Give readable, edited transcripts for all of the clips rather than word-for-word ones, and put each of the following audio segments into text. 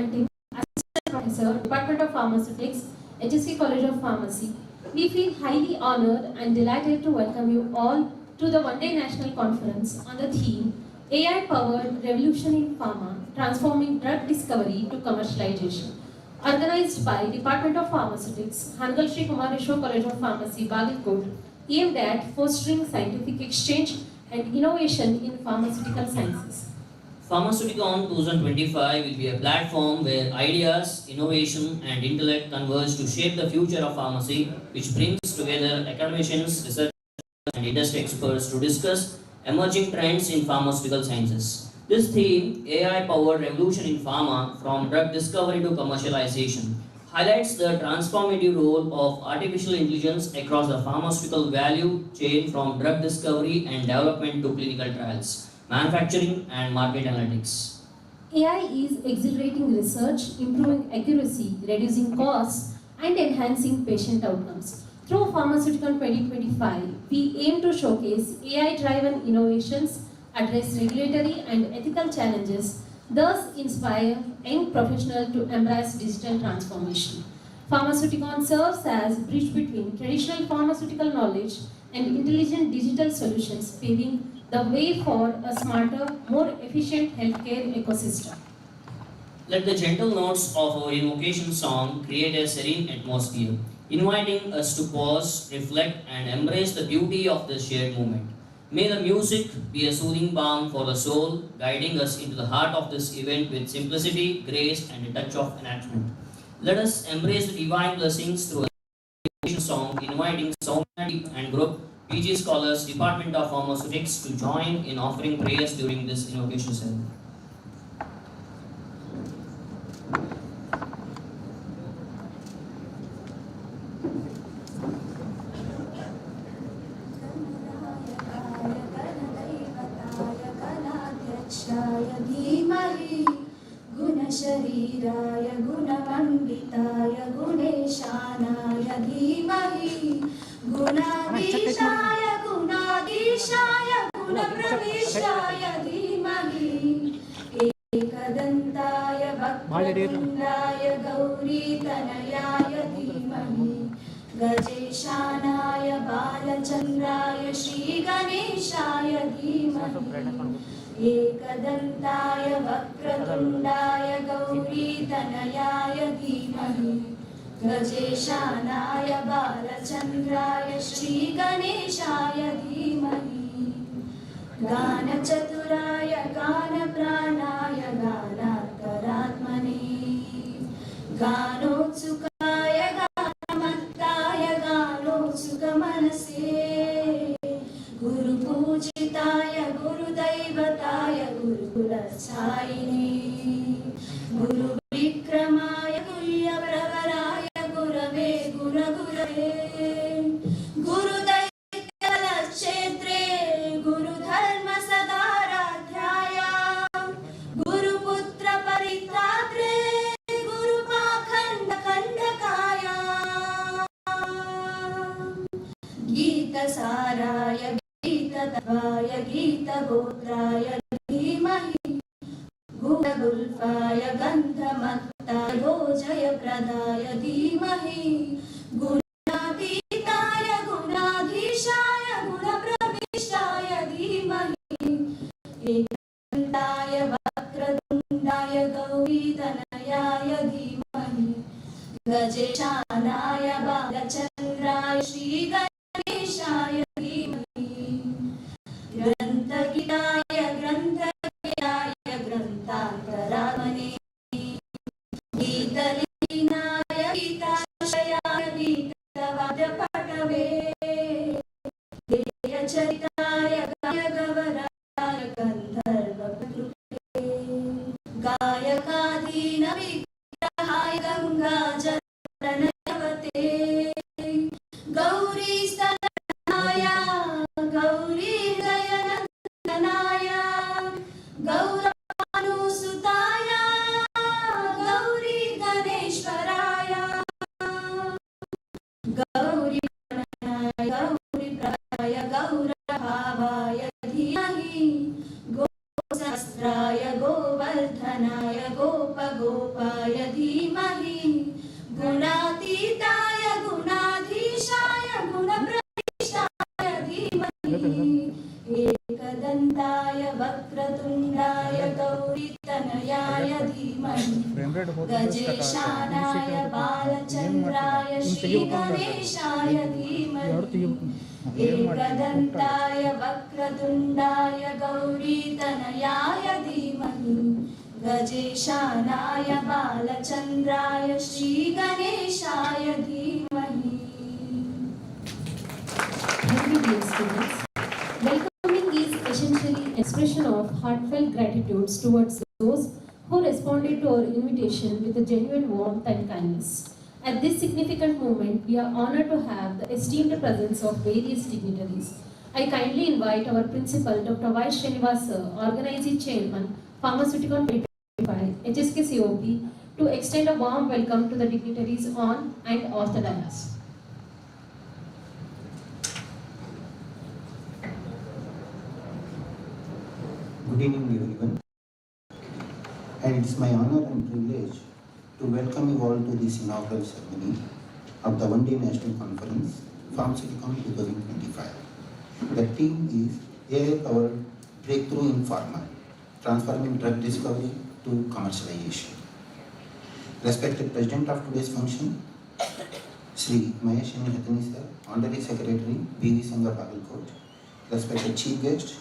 Assistant Professor, Department of Pharmaceutics, HSC College of Pharmacy. We feel highly honored and delighted to welcome you all to the one-day national conference on the theme AI-powered revolution in pharma, transforming drug discovery to commercialization, organized by Department of Pharmaceutics, Hangal Shri Kumareshwar College of Pharmacy, Bagalkot, aimed at fostering scientific exchange and innovation in pharmaceutical sciences. PHARMACEUTICON 2025 will be a platform where ideas, innovation, and intellect converge to shape the future of pharmacy, which brings together academicians, researchers, and industry experts to discuss emerging trends in pharmaceutical sciences. This theme, AI-powered revolution in pharma from drug discovery to commercialization, highlights the transformative role of artificial intelligence across the pharmaceutical value chain from drug discovery and development to clinical trials, manufacturing, and market analytics. AI is accelerating research, improving accuracy, reducing costs, and enhancing patient outcomes. Through Pharmaceutical 2025, we aim to showcase AI-driven innovations, address regulatory and ethical challenges, thus inspire young professionals to embrace digital transformation. Pharmaceuticon serves as a bridge between traditional pharmaceutical knowledge and intelligent digital solutions, paving the way for a smarter, more efficient healthcare ecosystem. Let the gentle notes of our invocation song create a serene atmosphere, inviting us to pause, reflect, and embrace the beauty of this shared moment. May the music be a soothing balm for the soul, guiding us into the heart of this event with simplicity, grace, and a touch of enactment. Let us embrace the divine blessings through a song, inviting Soumya and group PG scholars, Department of Pharmaceutics, to join in offering prayers during this invocation ceremony. गुणशरीराय गुणमण्डिताय गुणेशानाय धीमहि गुणाधीशाय गुणाधीशाय गुणप्रविष्टाय धीमहि एकदन्ताय वक्रतुण्डाय गौरीतनयाय धीमहि गजेशानाय बालचन्द्राय श्रीगणेशाय धीमहि एकदन्ताय वक्रतुण्डाय गौरीतनयाय धीमहि गजेशानाय बालचन्द्राय श्रीगणेशाय धीमहि गानचतुराय गानप्राणाय गानान्तरात्मने गानोत्सुकाय गानमत्ताय गानोत्सुकमनसे गुरुपूजिताय गुरुदैवताय गुरुकुलच्छायिने गुरुविक्रमाय गुह्यप्रवराय गुरवे गुरगुरवे गुरुदैत्यलक्षेत्रे गुरुधर्मसदाराध्याय गुरुपुत्रपरित्रात्रे गुरुपाखण्डखण्डकाय गीतसाराय गीततत्त्वाय गीतगोत्राय धीमहि गुणगुल्फाय गन्धमत्ताय भोजयप्रदाय धीमहि गुणातीताय गुणाधीशाय गुणप्रविष्टाय धीमहि एकदन्ताय वक्रतुण्डाय गौरीतनयाय धीमहि गजेशानाय बालचन्द्राय श्रीगणेशाय धीमहि ग्रन्थगिताय ग्रन्थज्ञाय ग्रन्थान्तरात्मने गीतलीनाय गीताश्रयाय गीतवाद्यपटवे गेयचरिताय गायगवराय गन्धर्वकृते गायकाधीनविग्रहाय गङ्गाजलनयवते गौरीस्तनयाय गौरीहृदयनन्दनाय गौरभानुसुताय गौरीगणेश्वराय गौरीप्रणयाय गौरीप्रदाय गौरभावाय धीमहि गोसहस्राय गोवर्धनाय गोपगोपाय गजेशानाय बालचन्द्राय श्रीगणेशाय धीमहि एकदन्ताय वक्रतुण्डाय गौरीतनयाय धीमहि गजेशानाय बालचन्द्राय श्रीगणेशाय धीमहि. BVVS students, welcoming is essentially expression of heartfelt gratitude towards those who responded to our invitation with a genuine warmth and kindness. At this significant moment, we are honored to have the esteemed presence of various dignitaries. I kindly invite our principal, Dr. Y. Srinivas, organizing chairman, Pharmaceuticon 2025, HSK COP, to extend a warm welcome to the dignitaries on and off the dais. Good evening, everyone. And it's my honor and privilege to welcome you all to this inaugural ceremony of the one-day national conference, PHARMACEUTICON 2025. The theme is AI-powered breakthrough in pharma, transforming drug discovery to commercialization. Respected President of today's function, Shri Sir, Honorary Secretary, BVVS Bagalkot. Respected Chief Guest,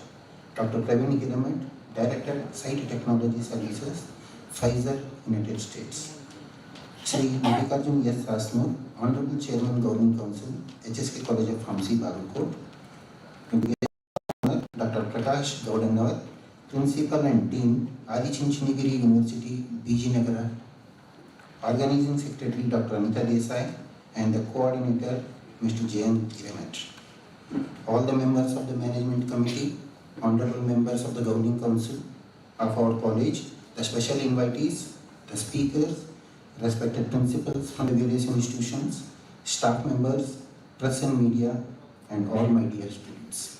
Dr. Praveen Hiramat, Director, Site Technology Services, Pfizer, United States. Shri Mallikarjun S. Rasnur, Honorable Chairman, Governing Council, HSK College of Pharmacy, Bagalkot. Dr. Prakash Gaudanawar, Principal and Dean, Adi Chinchinagiri University, BG Nagara. Organizing Secretary, Dr. Anita Desai, and the Coordinator, Mr. J.M. Hiramat. All the members of the Management Committee, honorable members of the Governing Council of our college, the special invitees, the speakers, respected principals from the various institutions, staff members, press and media, and all my dear students.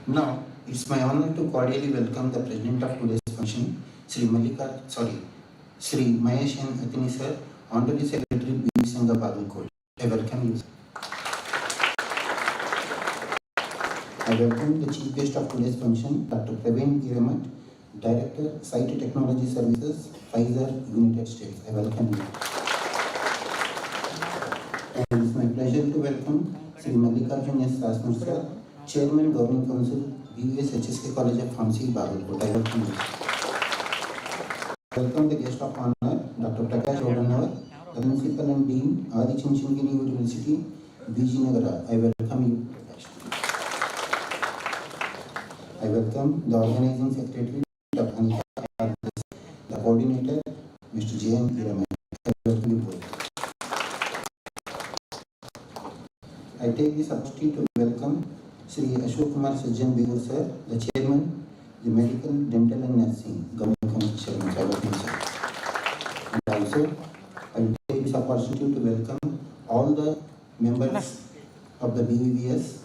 Now, it's my honor to cordially welcome the President of today's function, Shri Mahesh N. Athini Sir, Honorary Secretary, BVVS Bagalkot. I welcome you. I welcome the Chief Guest of today's function, Dr. Praveen Hiramat, Director, Site Technology Services, Pfizer, United States. I welcome you. And it's my pleasure to welcome Shri Mallikarjun S. Rasnur Sir, Chairman, Governing Council, BVVS HSK College of Pharmacy, Bagalkot. I welcome you. Welcome the guest of honor, Dr. Prakash Gaudanawar, the Principal and Dean, Adi Chinchinagiri University, BG Nagara. I welcome you. I welcome the Organizing Secretary, Dr. Anita Desai, the Coordinator, Mr. J.M. Hiramat. I welcome you both. I take this opportunity to welcome Shri Ashok Kumar Sajjan Begur Sir, the Chairman, the Medical, Dental and Nursing Government Council Chairman. I welcome sir. And also, I will take this opportunity to welcome all the members of the BVVS,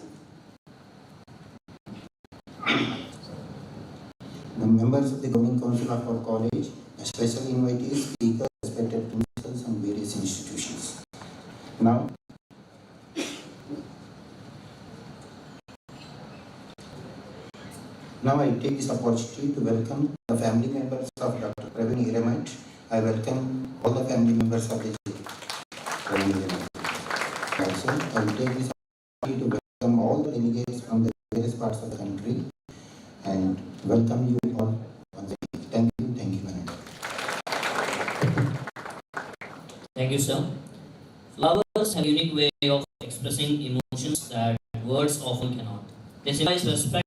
the members of the Governing Council of our college, the special invitees, speakers, respected principals and various institutions. Now I take this opportunity to welcome the family members of Dr. Praveen Hiramat. I welcome all the family members of the Praveen Hiramat. Also, I will take this opportunity to welcome all the delegates from the various parts of the country and welcome you all once again. Thank you very much. Thank you, sir. Flowers have a unique way of expressing emotions that words often cannot. They symbolize respect,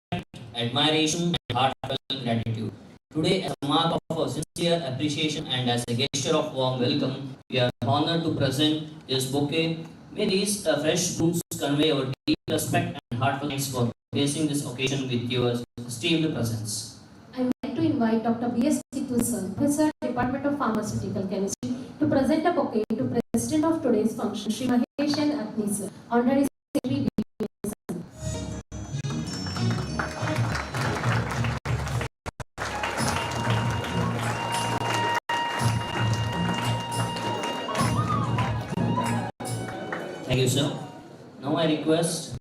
admiration, and heartfelt gratitude. Today, as a mark of our sincere appreciation and as a gesture of warm welcome, we are honored to present this bouquet. May these fresh blooms convey our deep respect and heartfelt thanks for gracing this occasion with your esteemed presence. I would like to invite Dr. B.S. Kittu sir, Professor, Department of Pharmaceutical Chemistry, to present a bouquet to President of today's function, Shri Mahesh N. Athini sir, Honorary Secretary, BVVS. Thank you, sir. Now I request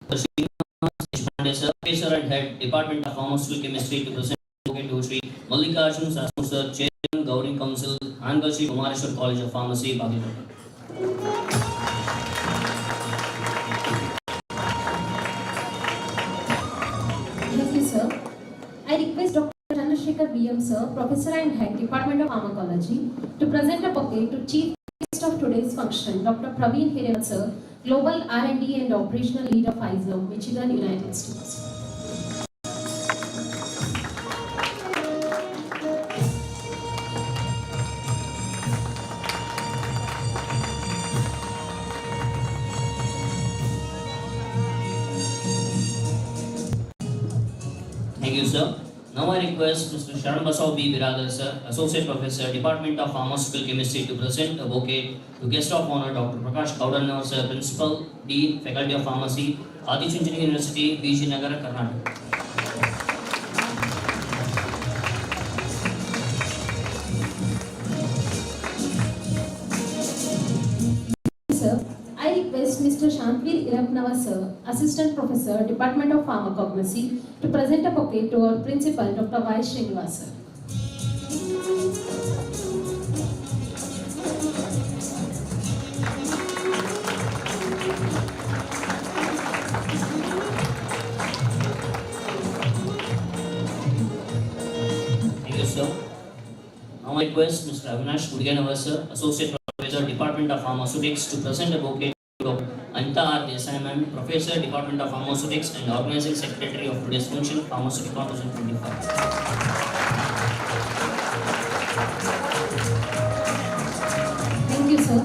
Shri Professor and Head, Department of Pharmaceutical Chemistry, to present the bouquet to Shri Mallikarjun Rasnur sir, Chair Governing Council, Hangal Shri Kumareshwar College of Pharmacy, Bagalkot. Thank you, sir. I request Dr. Chandrasekhar BM, sir, Professor and Head, Department of Pharmacology, to present a bouquet to Chief Guest of today's function, Dr. Praveen Hiremat, sir, Global R&D and Operational Lead of Pfizer, Michigan, United States. Thank you, sir. Now I request Mr. Sharan Basau B. Biradar, sir, Associate Professor, Department of Pharmaceutical Chemistry, to present a bouquet to Guest of Honor, Dr. Prakash Kaudannar, sir, Principal, Dean, Faculty of Pharmacy, Adichunchani University, BG Nagar, Karnataka. Sir, I request Mr. Shantveer Irapnava, sir, Assistant Professor, Department of Pharmacognosy, to present a bouquet to our Principal, Dr. Y. Srinivas, sir. Thank you, sir. Now I request Mr. Avinash Kudiganava, sir, Associate Professor, Department of Pharmaceutics, to present a bouquet to Dr. Anita R. Desai, ma'am, Professor, Department of Pharmaceutics and Organizing Secretary of today's function, PHARMACEUTICON 2025. Thank you, sir.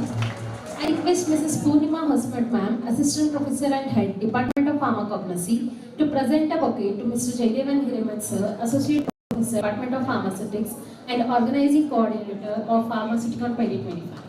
I request Mrs. Poornima Hosmat, ma'am, Assistant Professor and Head, Department of Pharmacognosy, to present a bouquet to Mr. Jaydevan Hiremat, sir, Associate Professor, Department of Pharmaceutics and Organizing Coordinator of PHARMACEUTICON 2025.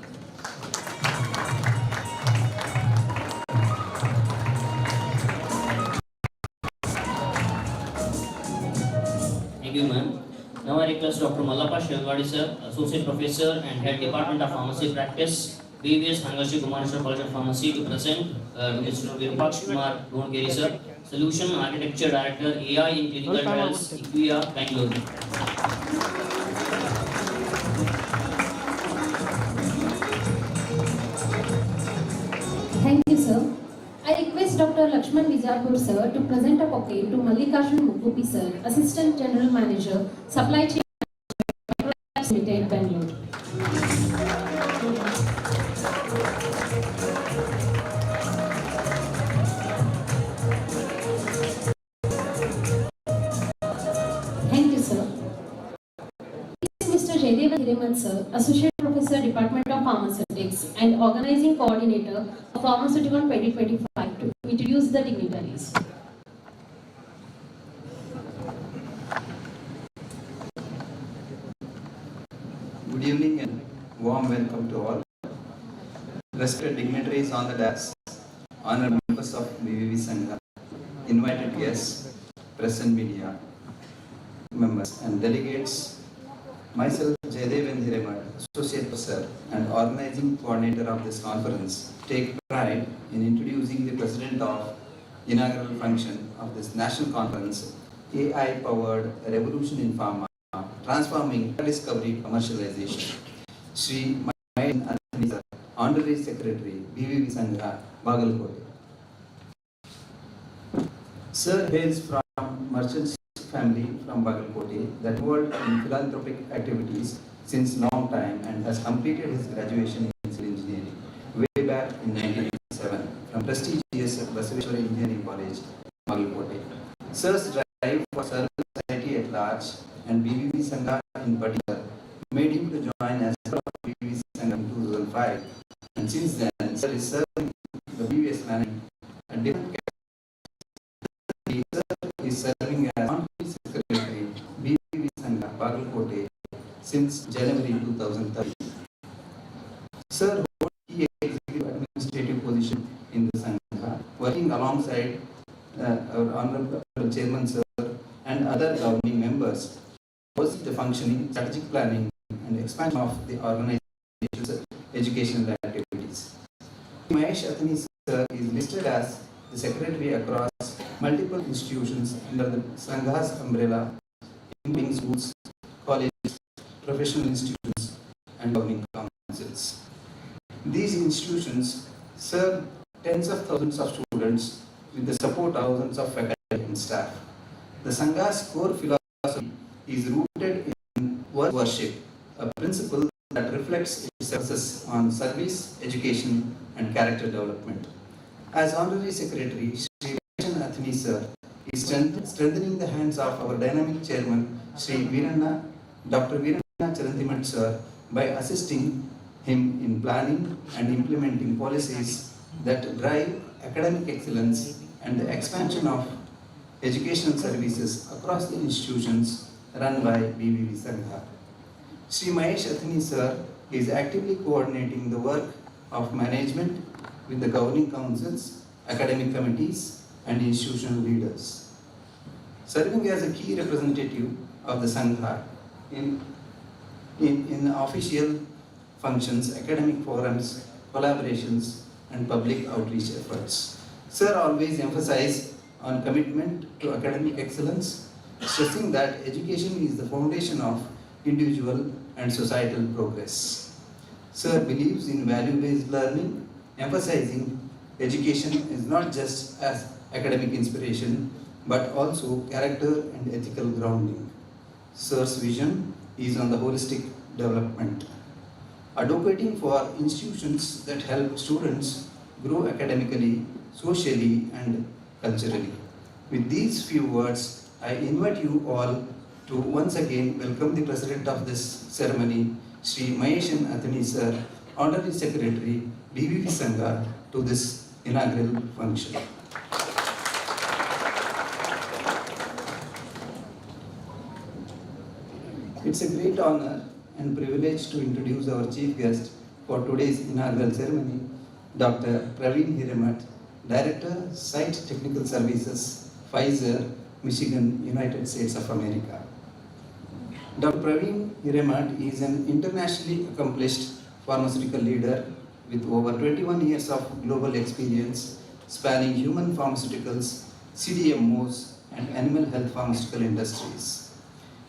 Thank you, ma'am. Now I request Dr. Mallappa Shivagadi, sir, Associate Professor and Head, Department of Pharmacy Practice, BVVS Hangal Shri Kumareshwar College of Pharmacy, to present Mr. Virupaksh Kumar Dongeri, sir, Solution Architecture Director, AI in Clinical Trials, IQVIA, Bangalore. Thank you, sir. I request Dr. Lakshman Vijapur, sir, to present a bouquet to Mallikarjun Mukkupi, sir, Assistant General Manager, Supply Chain Limited, Bangalore. Thank you, sir. Mr. Jaydevan Hiremat, sir, Associate Professor, Department of Pharmaceutics and Organizing Coordinator of PHARMACEUTICON 2025, to introduce the dignitaries. Good evening and warm welcome to all. Respected dignitaries on the dais, honored members of BVV Sangha, invited guests, press and media members and delegates. Myself, Jaydevan Hiremat, Associate Professor and Organizing Coordinator of this conference, take pride in introducing the President of Inaugural Function of this National Conference, AI-Powered Revolution in Pharma, Transforming Discovery Commercialization. Shri, Honorary Secretary, BVV Sangha, Bagalkot. Sir hails from merchants family from Bagalkot that worked in philanthropic activities since long time and has completed his graduation in civil engineering way back in 1987 from prestigious Basaveshwara Engineering College, Bagalkot. Sir's drive for service society at large and BVV Sangha in particular made him to join as part of BVV Sangha in 2005, and since then Sir is serving the BVS planning at different capacities. Sir is serving as Secretary, BVV Sangha, Bagalkot since January 2013. Sir holds key executive administrative position in the Sangha, working alongside our Honorable Chairman Sir and other governing members, was the functioning, strategic planning and expansion of the organization's educational activities. Mahesh Athani Sir is listed as the Secretary across multiple institutions under the Sangha's umbrella, including schools, colleges, professional institutions, and governing councils. These institutions serve tens of thousands of students with the support of thousands of faculty and staff. The Sangha's core philosophy is rooted in worship, a principle that reflects its emphasis on service, education, and character development. As Honorary Secretary, Shri Athini Sir is strengthening the hands of our dynamic chairman, Shri Dr. Veeranna Charantimat Sir, by assisting him in planning and implementing policies that drive academic excellence and the expansion of educational services across the institutions run by BVV Sangha. Shri Mahesh Athini Sir is actively coordinating the work of management with the governing councils, academic committees, and institutional leaders. Serving as a key representative of the Sangha in official functions, academic forums, collaborations, and public outreach efforts. Sir always emphasized on commitment to academic excellence, stressing that education is the foundation of individual and societal progress. Sir believes in value-based learning, emphasizing education is not just as academic inspiration, but also character and ethical grounding. Sir's vision is on the holistic development, advocating for institutions that help students grow academically, socially, and culturally. With these few words, I invite you all to once again welcome the President of this ceremony, Shri Mahesh Athini Sir, Honorary Secretary, BVV Sangha, to this inaugural function. It's a great honor and privilege to introduce our chief guest for today's inaugural ceremony, Dr. Praveen Hiremat, Director, Site Technical Services, Pfizer, Michigan, United States of America. Dr. Praveen Hiremat is an internationally accomplished pharmaceutical leader with over 21 years of global experience spanning human pharmaceuticals, CDMOs, and animal health pharmaceutical industries.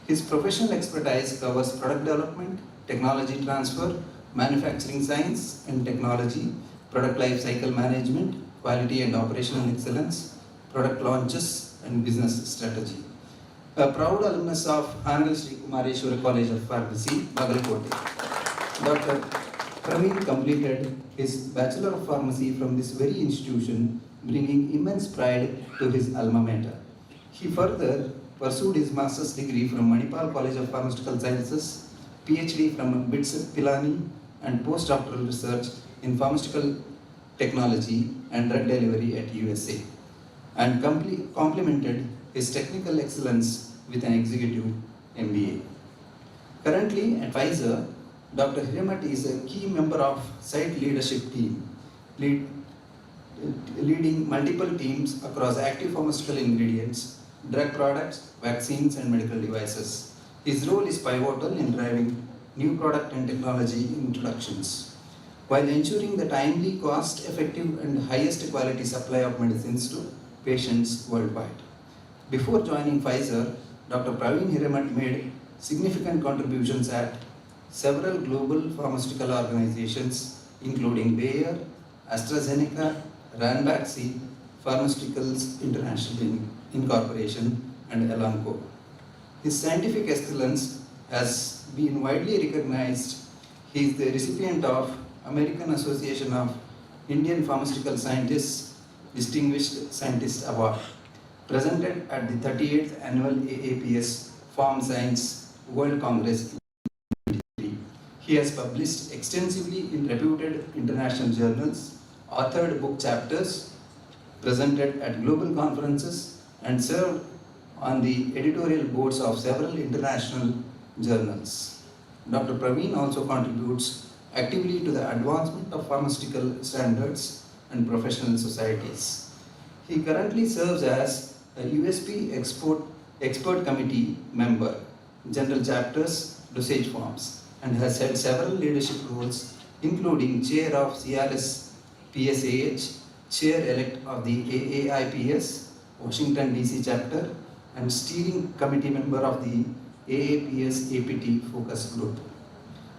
His professional expertise covers product development, technology transfer, manufacturing science and technology, product life cycle management, quality and operational excellence, product launches, and business strategy. A proud alumnus of Hangal Shri Kumareshwar College of Pharmacy, Bagalkot, Dr. Praveen completed his Bachelor of Pharmacy from this very institution, bringing immense pride to his alma mater. He further pursued his master's degree from Manipal College of Pharmaceutical Sciences, PhD from BITS Pilani, and postdoctoral research in pharmaceutical technology and drug delivery at USA, and complemented his technical excellence with an executive MBA. Currently at Pfizer, Dr. Hiremat is a key member of site leadership team, leading multiple teams across active pharmaceutical ingredients, drug products, vaccines, and medical devices. His role is pivotal in driving new product and technology introductions, while ensuring the timely, cost-effective, and highest quality supply of medicines to patients worldwide. Before joining Pfizer, Dr. Praveen Hiremat made significant contributions at several global pharmaceutical organizations, including Bayer, AstraZeneca, Ranbaxy, Pharmaceuticals International Incorporation, and Elanco. His scientific excellence has been widely recognized. He is the recipient of American Association of Indian Pharmaceutical Scientists Distinguished Scientist Award, presented at the 38th Annual AAPS Pharm Science World Congress. He has published extensively in reputed international journals, authored book chapters, presented at global conferences, and served on the editorial boards of several international journals. Dr. Praveen also contributes actively to the advancement of pharmaceutical standards and professional societies. He currently serves as a USP Expert Committee member, General Chapters, Dosage Forms, and has held several leadership roles, including Chair of CRS PSAH, Chair-elect of the AAIPS, Washington DC chapter, and Steering Committee member of the AAPS APT focus group.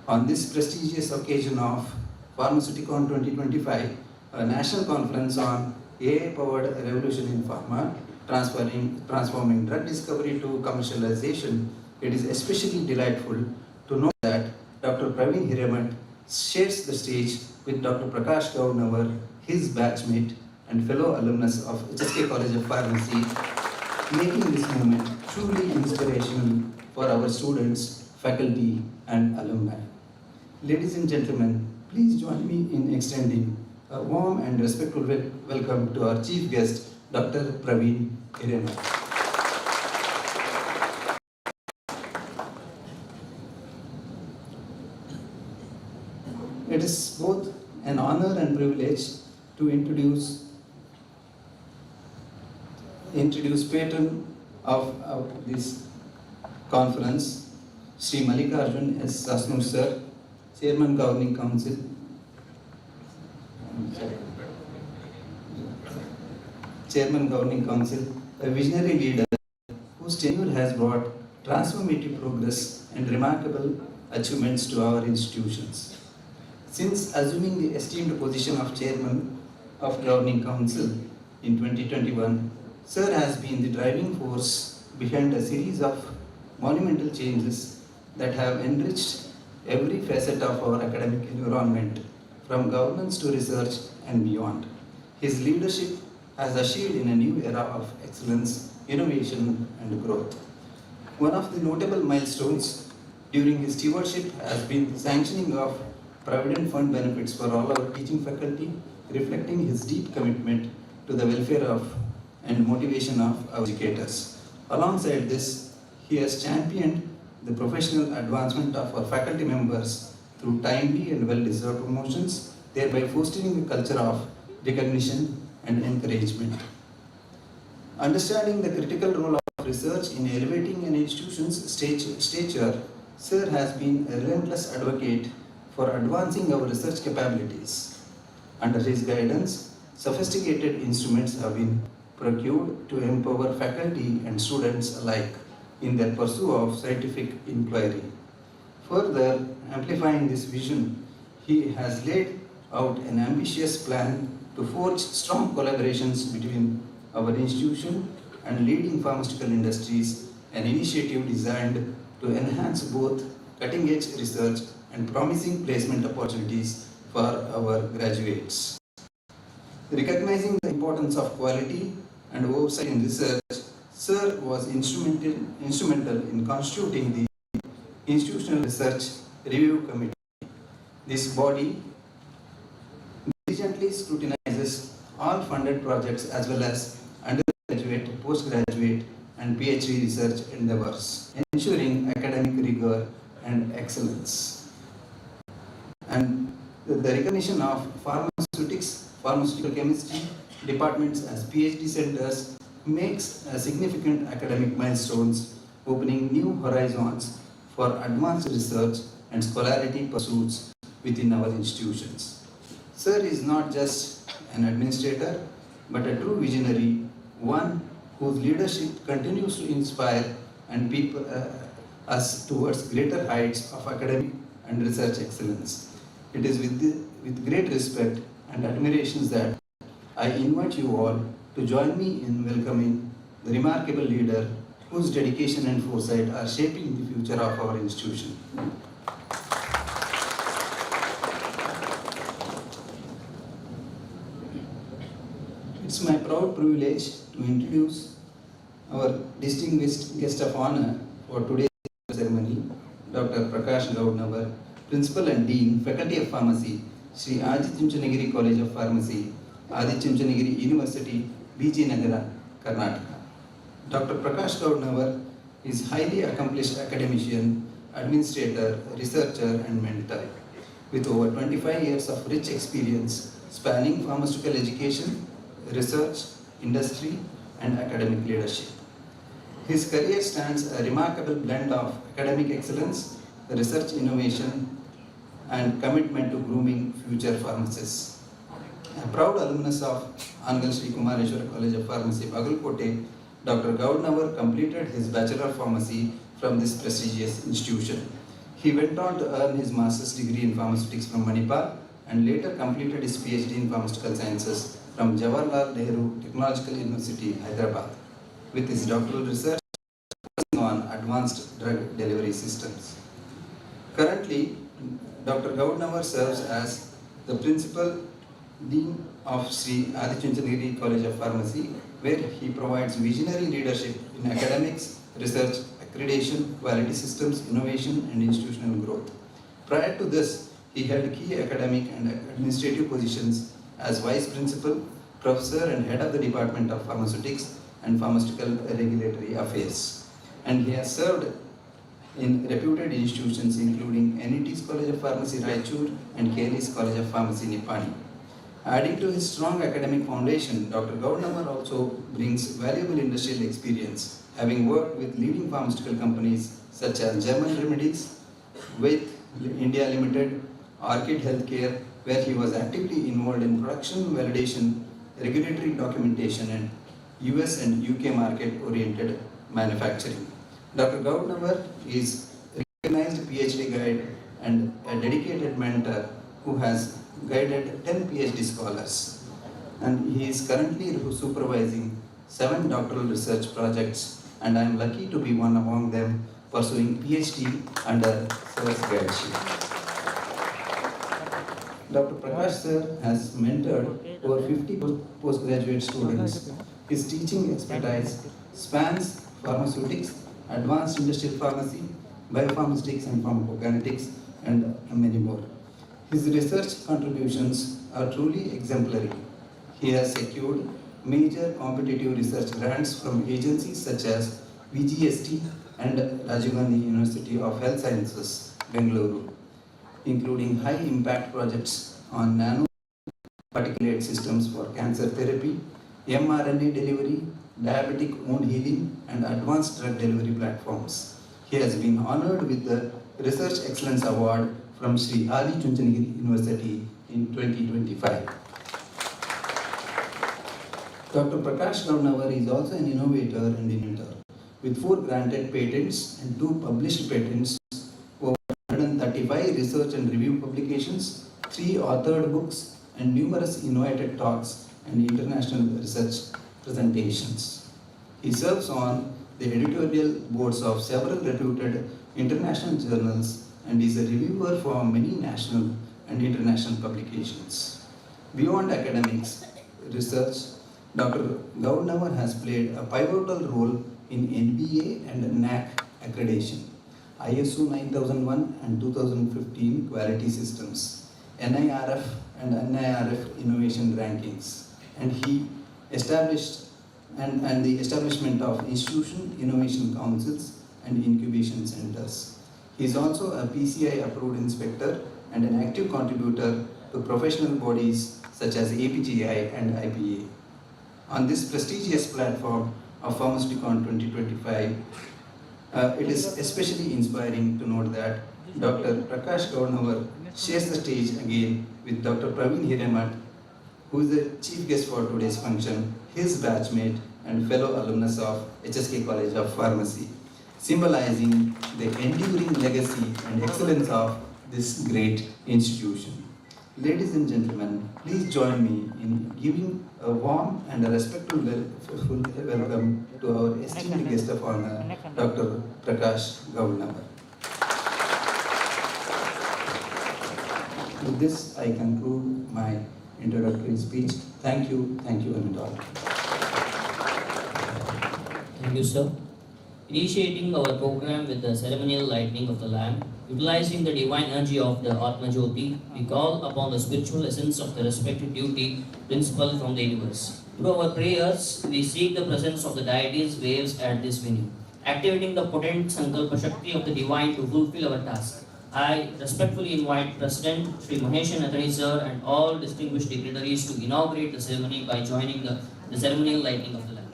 On this prestigious occasion of PHARMACEUTICON 2025, a national conference on AI-powered revolution in pharma, transforming drug discovery to commercialization, it is especially delightful to know that Dr. Praveen Hiremat shares the stage with Dr. Prakash Gaudnavar, his batchmate and fellow alumnus of HSK College of Pharmacy, making this moment truly inspirational for our students, faculty and alumni. Ladies and gentlemen, please join me in extending a warm and respectful welcome to our chief guest, Dr. Praveen Hiremat. It is both an honor and privilege to introduce patron of this conference, Shri Mallikarjun S. Sasnu Sir, Chairman Governing Council. Chairman Governing Council, a visionary leader whose tenure has brought transformative progress and remarkable achievements to our institutions. Since assuming the esteemed position of Chairman of Governing Council in 2021, Sir has been the driving force behind a series of monumental changes that have enriched every facet of our academic environment, from governance to research and beyond. His leadership has ushered in a new era of excellence, innovation and growth. One of the notable milestones during his stewardship has been the sanctioning of Provident Fund benefits for all our teaching faculty, reflecting his deep commitment to the welfare of and motivation of our educators. Alongside this, he has championed the professional advancement of our faculty members through timely and well-deserved promotions, thereby fostering a culture of recognition and encouragement. Understanding the critical role of research in elevating an institution's stature, Sir has been a relentless advocate for advancing our research capabilities. Under his guidance, sophisticated instruments have been procured to empower faculty and students alike in their pursuit of scientific inquiry. Further amplifying this vision, he has laid out an ambitious plan to forge strong collaborations between our institution and leading pharmaceutical industries, an initiative designed to enhance both cutting-edge research and promising placement opportunities for our graduates. Recognizing the importance of quality and oversight in research, Sir was instrumental in constituting the Institutional Research Review Committee. This body diligently scrutinizes all funded projects as well as undergraduate, postgraduate and PhD research endeavors, ensuring academic rigor and excellence. And the recognition of pharmaceutical chemistry departments as PhD centers makes a significant academic milestones, opening new horizons for advanced research and scholarly pursuits within our institutions. Sir is not just an administrator, but a true visionary, one whose leadership continues to inspire and us towards greater heights of academic and research excellence. It is with great respect and admiration that I invite you all to join me in welcoming the remarkable leader whose dedication and foresight are shaping the future of our institution. It's my proud privilege to introduce our distinguished guest of honor for today's ceremony, Dr. Prakash Gaudnavar, Principal and Dean, Faculty of Pharmacy, Shri Chunchanagiri College of Pharmacy, Chunchanagiri University, BG Nagara, Karnataka. Dr. Prakash Gaudnavar is highly accomplished academician, administrator, researcher and mentor, with over 25 years of rich experience spanning pharmaceutical education, research, industry and academic leadership. His career stands a remarkable blend of academic excellence, research innovation and commitment to grooming future pharmacists. A proud alumnus of Hangal Shri Kumareshwar College of Pharmacy, Bagalkot, Dr. Gaudnavar completed his Bachelor of Pharmacy from this prestigious institution. He went on to earn his master's degree in pharmaceutics from Manipal and later completed his PhD in pharmaceutical sciences from Jawaharlal Nehru Technological University, Hyderabad, with his doctoral research on advanced drug delivery systems. Currently, Dr. Gaudnavar serves as the Principal Dean of Shri Adichunchanagiri College of Pharmacy, where he provides visionary leadership in academics, research, accreditation, quality systems, innovation, and institutional growth. Prior to this, he held key academic and administrative positions as Vice Principal, Professor, and Head of the Department of Pharmaceutics and Pharmaceutical Regulatory Affairs. And he has served in reputed institutions including NET's College of Pharmacy, Raichur, and KLE's College of Pharmacy, Nippani. Adding to his strong academic foundation, Dr. Gaudnavar also brings valuable industrial experience, having worked with leading pharmaceutical companies such as German Remedies, with India Limited, Orchid Healthcare, where he was actively involved in production, validation, regulatory documentation, and US and UK market-oriented manufacturing. Dr. Gaudnavar is a recognized PhD guide and a dedicated mentor who has guided 10 PhD scholars. And he is currently supervising 7 doctoral research projects, and I am lucky to be one among them pursuing PhD under Sir's guideship. Dr. Prakash Sir has mentored over 50 postgraduate students. His teaching expertise spans pharmaceutics, advanced industrial pharmacy, biopharmaceutics and pharmacokinetics, and many more. His research contributions are truly exemplary. He has secured major competitive research grants from agencies such as VGST and Rajiv Gandhi University of Health Sciences, Bengaluru, including high-impact projects on nanoparticulate systems for cancer therapy, mRNA delivery, diabetic wound healing, and advanced drug delivery platforms. He has been honored with the Research Excellence Award from Shri Adichunchanagiri University in 2025. Dr. Prakash Gaudnavar is also an innovator and inventor, with 4 granted patents and 2 published patents, over 135 research and review publications, 3 authored books, and numerous innovative talks and international research presentations. He serves on the editorial boards of several reputed international journals and is a reviewer for many national and international publications. Beyond academics research, Dr. Gaudnavar has played a pivotal role in NBA and NAC accreditation, ISO 9001 and 2015 quality systems, NIRF and NIRF innovation rankings, and he established and the establishment of institution innovation councils and incubation centers. He is also a PCI approved inspector and an active contributor to professional bodies such as APGI and IPA. On this prestigious platform of PharmaceutiCon 2025, it is especially inspiring to note that Dr. Prakash Gaudnavar shares the stage again with Dr. Praveen Hiremat, who is the chief guest for today's function, his batchmate and fellow alumnus of HSK College of Pharmacy, symbolizing the enduring legacy and excellence of this great institution. Ladies and gentlemen, please join me in giving a warm and a respectful welcome to our esteemed guest of honor, Dr. Prakash Gaudnavar. With this, I conclude my introductory speech. Thank you, and all. Thank you, sir. Initiating our program with the ceremonial lighting of the lamp, utilizing the divine energy of the Atma Jyoti, we call upon the spiritual essence of the respective duty principle from the universe. Through our prayers, we seek the presence of the deities waves at this venue, activating the potent Sankalpa Shakti of the divine to fulfill our task. I respectfully invite President Shri Maheshan Athani sir and all distinguished dignitaries to inaugurate the ceremony by joining the ceremonial lighting of the lamp.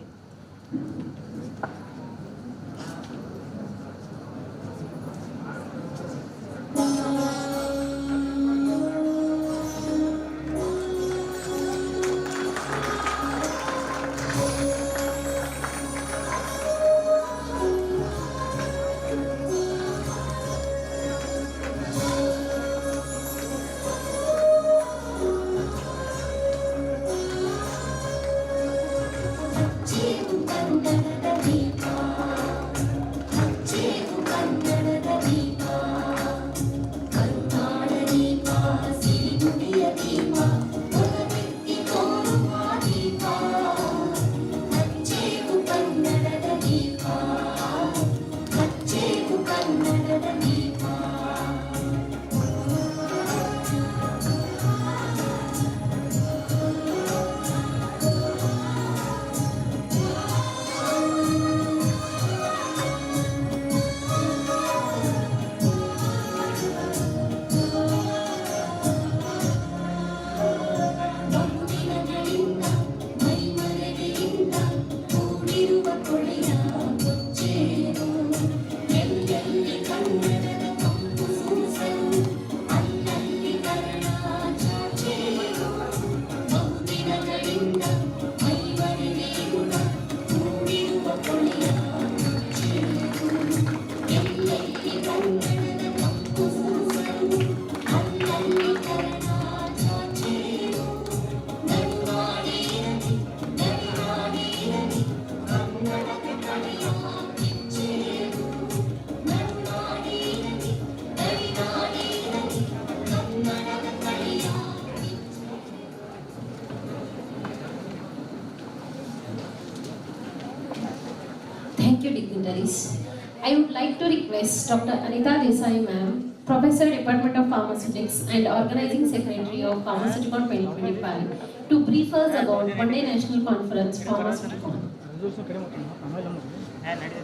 dignitaries. I would like to request Dr. Anita Desai ma'am, Professor Department of Pharmaceutics and Organizing Secretary of Pharmaceuticon 2025 to brief us about One Day National Conference Pharmaceuticon.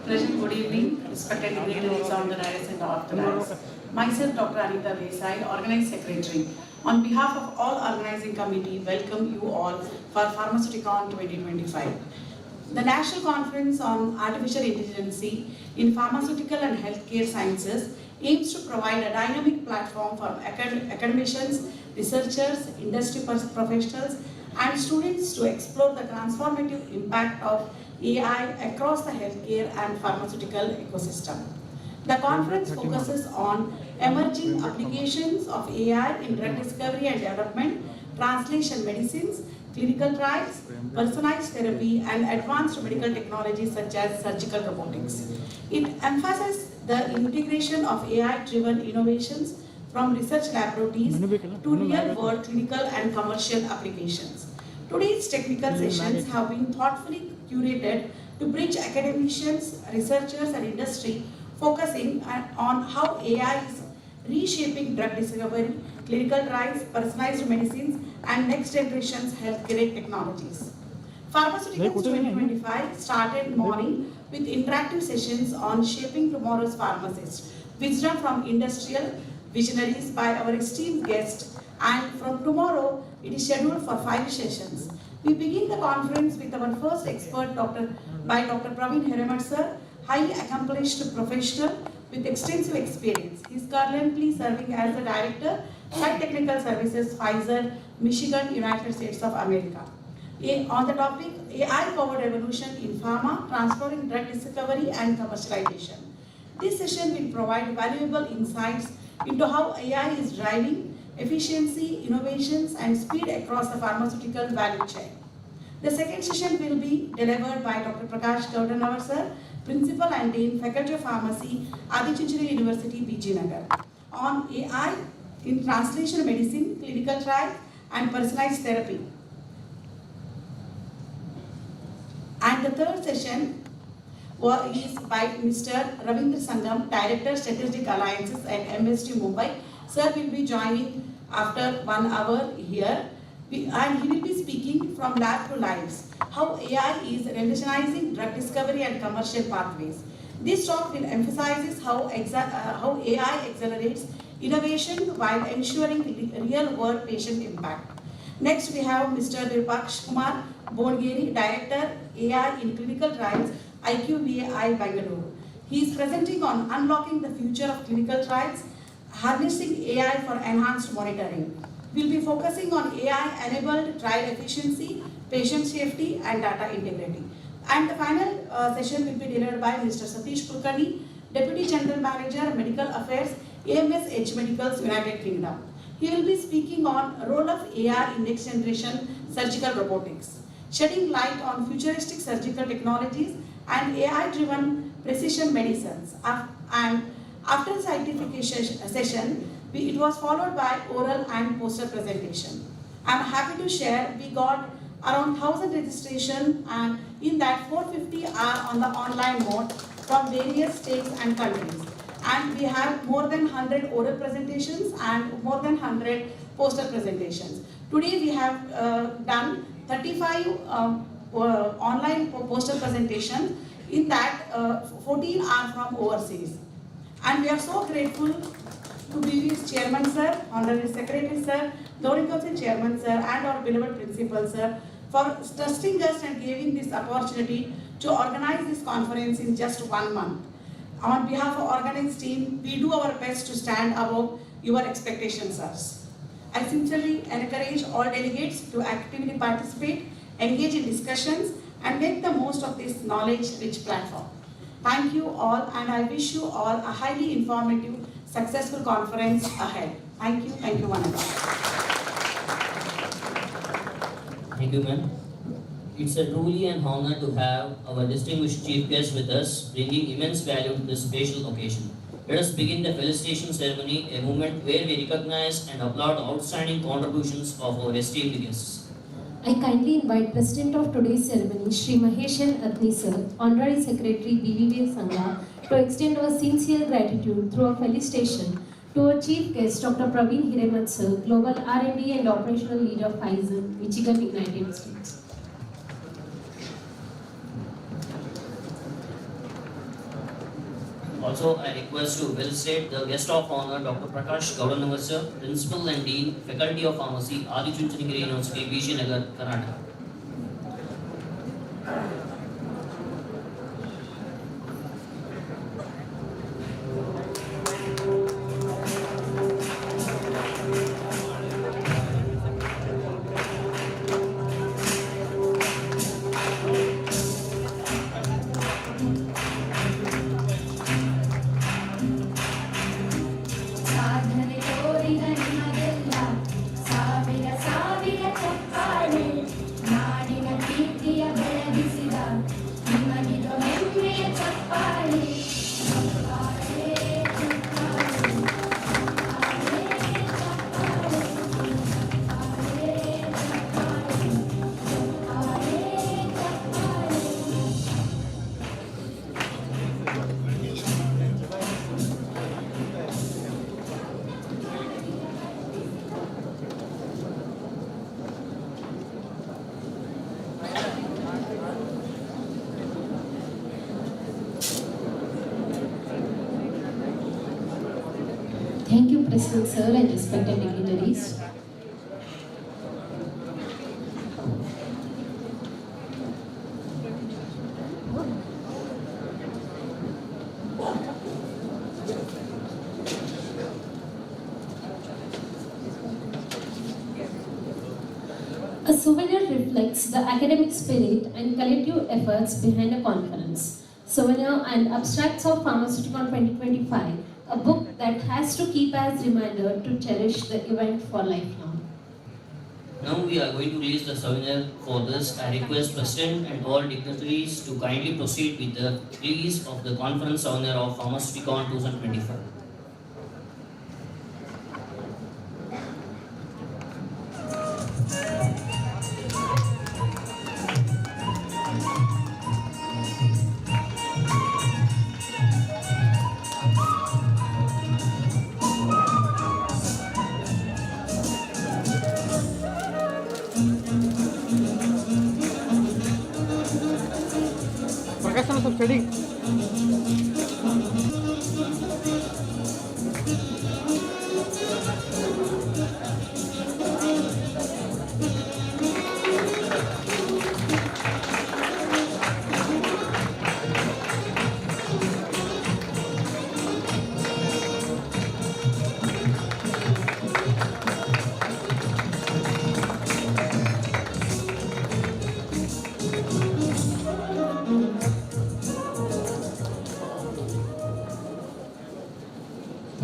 Pleasant good evening, respected dignitaries on the dais and off the dais. Myself, Dr. Anita Desai, Organizing Secretary. On behalf of all organizing committee, welcome you all for Pharmaceuticon 2025. The National Conference on Artificial Intelligence in Pharmaceutical and Healthcare Sciences aims to provide a dynamic platform for academicians, researchers, industry professionals, and students to explore the transformative impact of AI across the healthcare and pharmaceutical ecosystem. The conference focuses on emerging applications of AI in drug discovery and development, translation medicines, clinical trials, personalized therapy, and advanced medical technologies such as surgical robotics. It emphasizes the integration of AI-driven innovations from research laboratories to real-world clinical and commercial applications. Today's technical sessions have been thoughtfully curated to bridge academicians, researchers, and industry, focusing on how AI is reshaping drug discovery, clinical trials, personalized medicines, and next generation healthcare technologies. Pharmaceuticals 2025 started morning with interactive sessions on shaping tomorrow's pharmacists, wisdom from industrial visionaries by our esteemed guests, and from tomorrow it is scheduled for 5 sessions. We begin the conference with our first expert, Dr. Praveen Heramat sir, highly accomplished professional with extensive experience. He is currently serving as the Director, Site Technical Services, Pfizer, Michigan, United States of America. On the topic, AI-powered revolution in pharma, transforming drug discovery and commercialization. This session will provide valuable insights into how AI is driving efficiency, innovations, and speed across the pharmaceutical value chain. The second session will be delivered by Dr. Prakash Gaudanawar sir, Principal and Dean, Faculty of Pharmacy, Adichunchalur University, BG Nagar, on AI in translation medicine, clinical trial, and personalized therapy. And the third session is by Mr. Ravindra Sangam, Director, Strategic Alliances at MST Mumbai. Sir will be joining after 1 hour here, and he will be speaking from lab to lives, how AI is revolutionizing drug discovery and commercial pathways. This talk will emphasize how AI accelerates innovation while ensuring real-world patient impact. Next, we have Mr. Dirpaksh Kumar Bongeri, Director, AI in Clinical Trials, IQVI Bangalore. He is presenting on unlocking the future of clinical trials, harnessing AI for enhanced monitoring. We will be focusing on AI-enabled trial efficiency, patient safety, and data integrity. And the final session will be delivered by Mr. Satish Kulkarni, Deputy General Manager, Medical Affairs, AMS H Medicals, United Kingdom. He will be speaking on role of AI in next generation surgical robotics, shedding light on futuristic surgical technologies and AI-driven precision medicines. And after the scientific session, it was followed by oral and poster presentation. I'm happy to share we got around 1,000 registration, and in that 450 are on the online mode from various states and countries. And we have more than 100 oral presentations and more than 100 poster presentations. Today we have done 35 online poster presentations. In that 14 are from overseas. And we are so grateful to BVVS Chairman Sir, Honorary Secretary Sir, Governing Council Chairman Sir, and our beloved Principal Sir for trusting us and giving this opportunity to organize this conference in just 1 month. On behalf of organizing team, we do our best to stand above your expectations, sirs. I sincerely encourage all delegates to actively participate, engage in discussions, and make the most of this knowledge-rich platform. Thank you all, and I wish you all a highly informative, successful conference ahead. Thank you one and all. Thank you, ma'am. It's a truly an honor to have our distinguished chief guest with us, bringing immense value to this special occasion. Let us begin the felicitation ceremony, a moment where we recognize and applaud the outstanding contributions of our esteemed guests. I kindly invite President of today's ceremony, Shri Maheshan Adni Sir, Honorary Secretary BVVS Hangal, to extend our sincere gratitude through a felicitation to our Chief Guest, Dr. Praveen Hiremat Sir, Global R&D and Operational Leader Pfizer, Michigan, United States. Also, I request to felicitate the guest of honor, Dr. Prakash Gaudanawar Sir, Principal and Dean, Faculty of Pharmacy, Adi Chunchanagiri University, BG Nagar, Karnataka. ಸಾಧನೆ ತೋರಿದ ನಿಮಗೆಲ್ಲ ಸಾವಿರ ಸಾವಿರ ಚಪ್ಪಾಳೆ ನಾಡಿನ ಕೀರ್ತಿಯ ಬೆಳಗಿಸಿದ ನಿಮಗಿದು ಹೆಮ್ಮೆಯ ಚಪ್ಪಾಳೆ ಚಪ್ಪಾಳೆ ಚಪ್ಪಾಳೆ Thank you, President Sir and respected dignitaries. A souvenir reflects the academic spirit and collective efforts behind the conference. Souvenir and Abstracts of PHARMACEUTICON 2025, a book that has to keep as reminder to cherish the event for lifelong. Now we are going to release the souvenir. For this, I request President and all dignitaries to kindly proceed with the release of the conference souvenir of PHARMACEUTICON 2025. Prakash sir studying.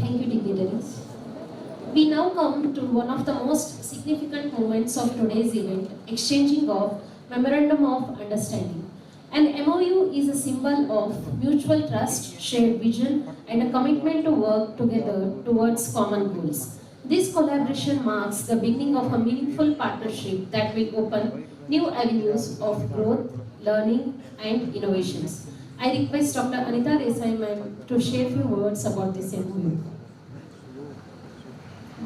Thank you, dignitaries. We now come to one of the most significant moments of today's event, exchanging of Memorandum of Understanding. An MOU is a symbol of mutual trust, shared vision, and a commitment to work together towards common goals. This collaboration marks the beginning of a meaningful partnership that will open new avenues of growth, learning, and innovations. I request Dr. Anita Desai ma'am to share a few words about this MOU.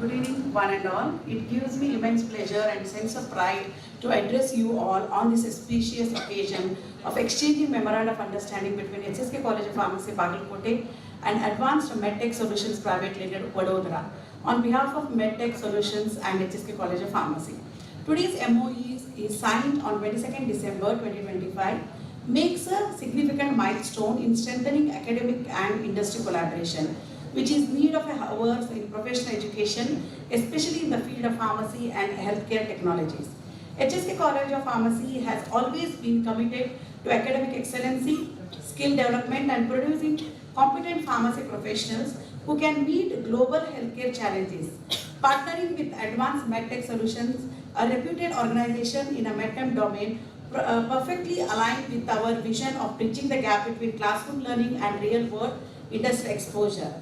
Good evening, one and all. It gives me immense pleasure and sense of pride to address you all on this auspicious occasion of exchanging memoranda of understanding between HSK College of Pharmacy, Bagalkot, and Advanced MedTech Solutions Private Limited, Vadodara, on behalf of MedTech Solutions and HSK College of Pharmacy. Today's MOU is signed on 22nd December 2025, makes a significant milestone in strengthening academic and industry collaboration, which is need of hours in professional education, especially in the field of pharmacy and healthcare technologies. HSK College of Pharmacy has always been committed to academic excellency, skill development, and producing competent pharmacy professionals who can meet global healthcare challenges. Partnering with Advanced MedTech Solutions, a reputed organization in a medtech domain, perfectly aligned with our vision of bridging the gap between classroom learning and real-world industry exposure.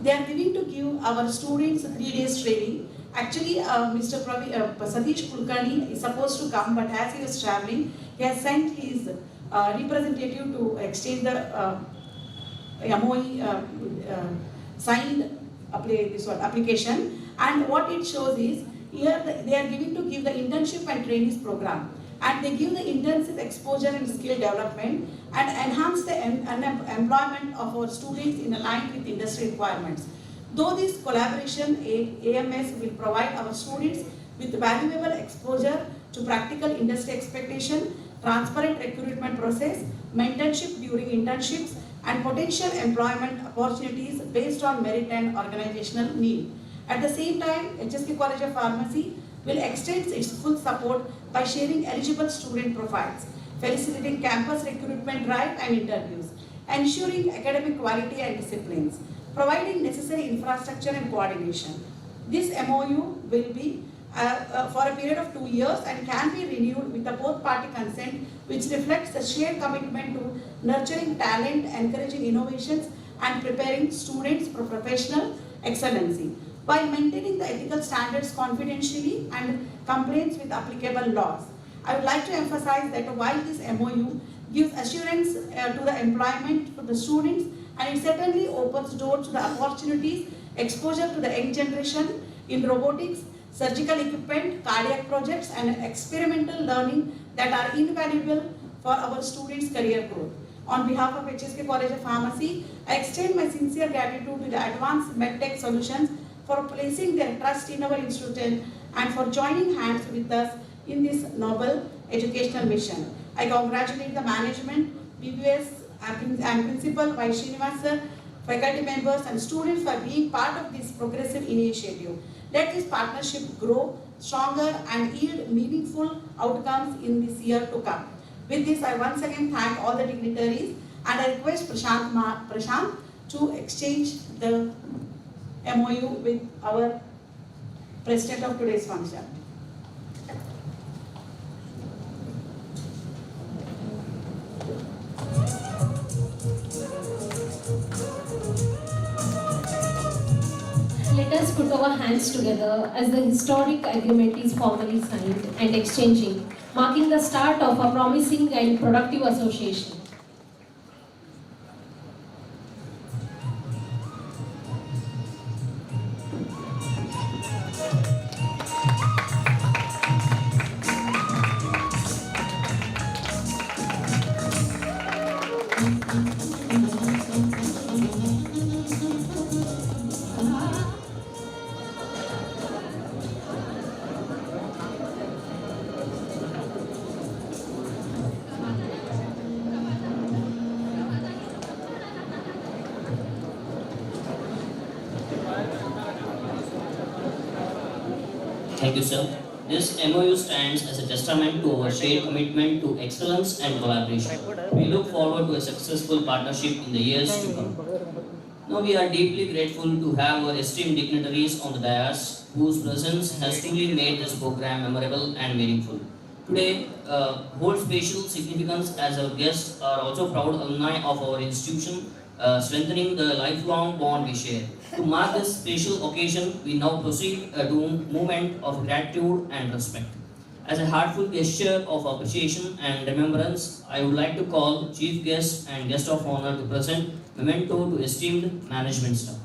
They are willing to give our students 3 days training Actually, Satish Kulkarni is supposed to come, but as he was traveling, he has sent his representative to exchange the MOE signed application. And what it shows is, here they are giving to give the internship and trainees program. And they give the intensive exposure and skill development and enhance the employment of our students in line with industry requirements. Though this collaboration, AMS will provide our students with valuable exposure to practical industry expectation, transparent recruitment process, mentorship during internships, and potential employment opportunities based on merit and organizational need. At the same time, HSK College of Pharmacy will extend its full support by sharing eligible student profiles, facilitating campus recruitment drive and interviews, ensuring academic quality and disciplines, providing necessary infrastructure and coordination. This MOU will be for a period of 2 years and can be renewed with the both party consent, which reflects the shared commitment to nurturing talent, encouraging innovations, and preparing students for professional excellency, while maintaining the ethical standards confidentially and compliance with applicable laws. I would like to emphasize that while this MOU gives assurance to the employment for the students, and it certainly opens doors to the opportunities, exposure to the young generation in robotics, surgical equipment, cardiac projects, and experimental learning that are invaluable for our students' career growth. On behalf of HSK College of Pharmacy, I extend my sincere gratitude to the Advanced MedTech Solutions for placing their trust in our institution and for joining hands with us in this noble educational mission. I congratulate the management, BVVS and Principal Vice Srinivas sir, faculty members and students for being part of this progressive initiative. Let this partnership grow stronger and yield meaningful outcomes in this year to come. With this, I once again thank all the dignitaries and I request Prashant to exchange the MOU with our president of today's function. Let us put our hands together as the historic agreement is formally signed and exchanging, marking the start of a promising and productive association. Thank you, sir. This MOU stands as a testament to our shared commitment to excellence and collaboration. We look forward to a successful partnership in the years to come. Now we are deeply grateful to have our esteemed dignitaries on the dais, whose presence has truly made this program memorable and meaningful. Today holds special significance as our guests are also proud alumni of our institution, strengthening the lifelong bond we share. To mark this special occasion, we now proceed to a moment of gratitude and respect. As a heartfelt gesture of appreciation and remembrance, I would like to call Chief Guest and Guest of Honor to present memento to esteemed management staff.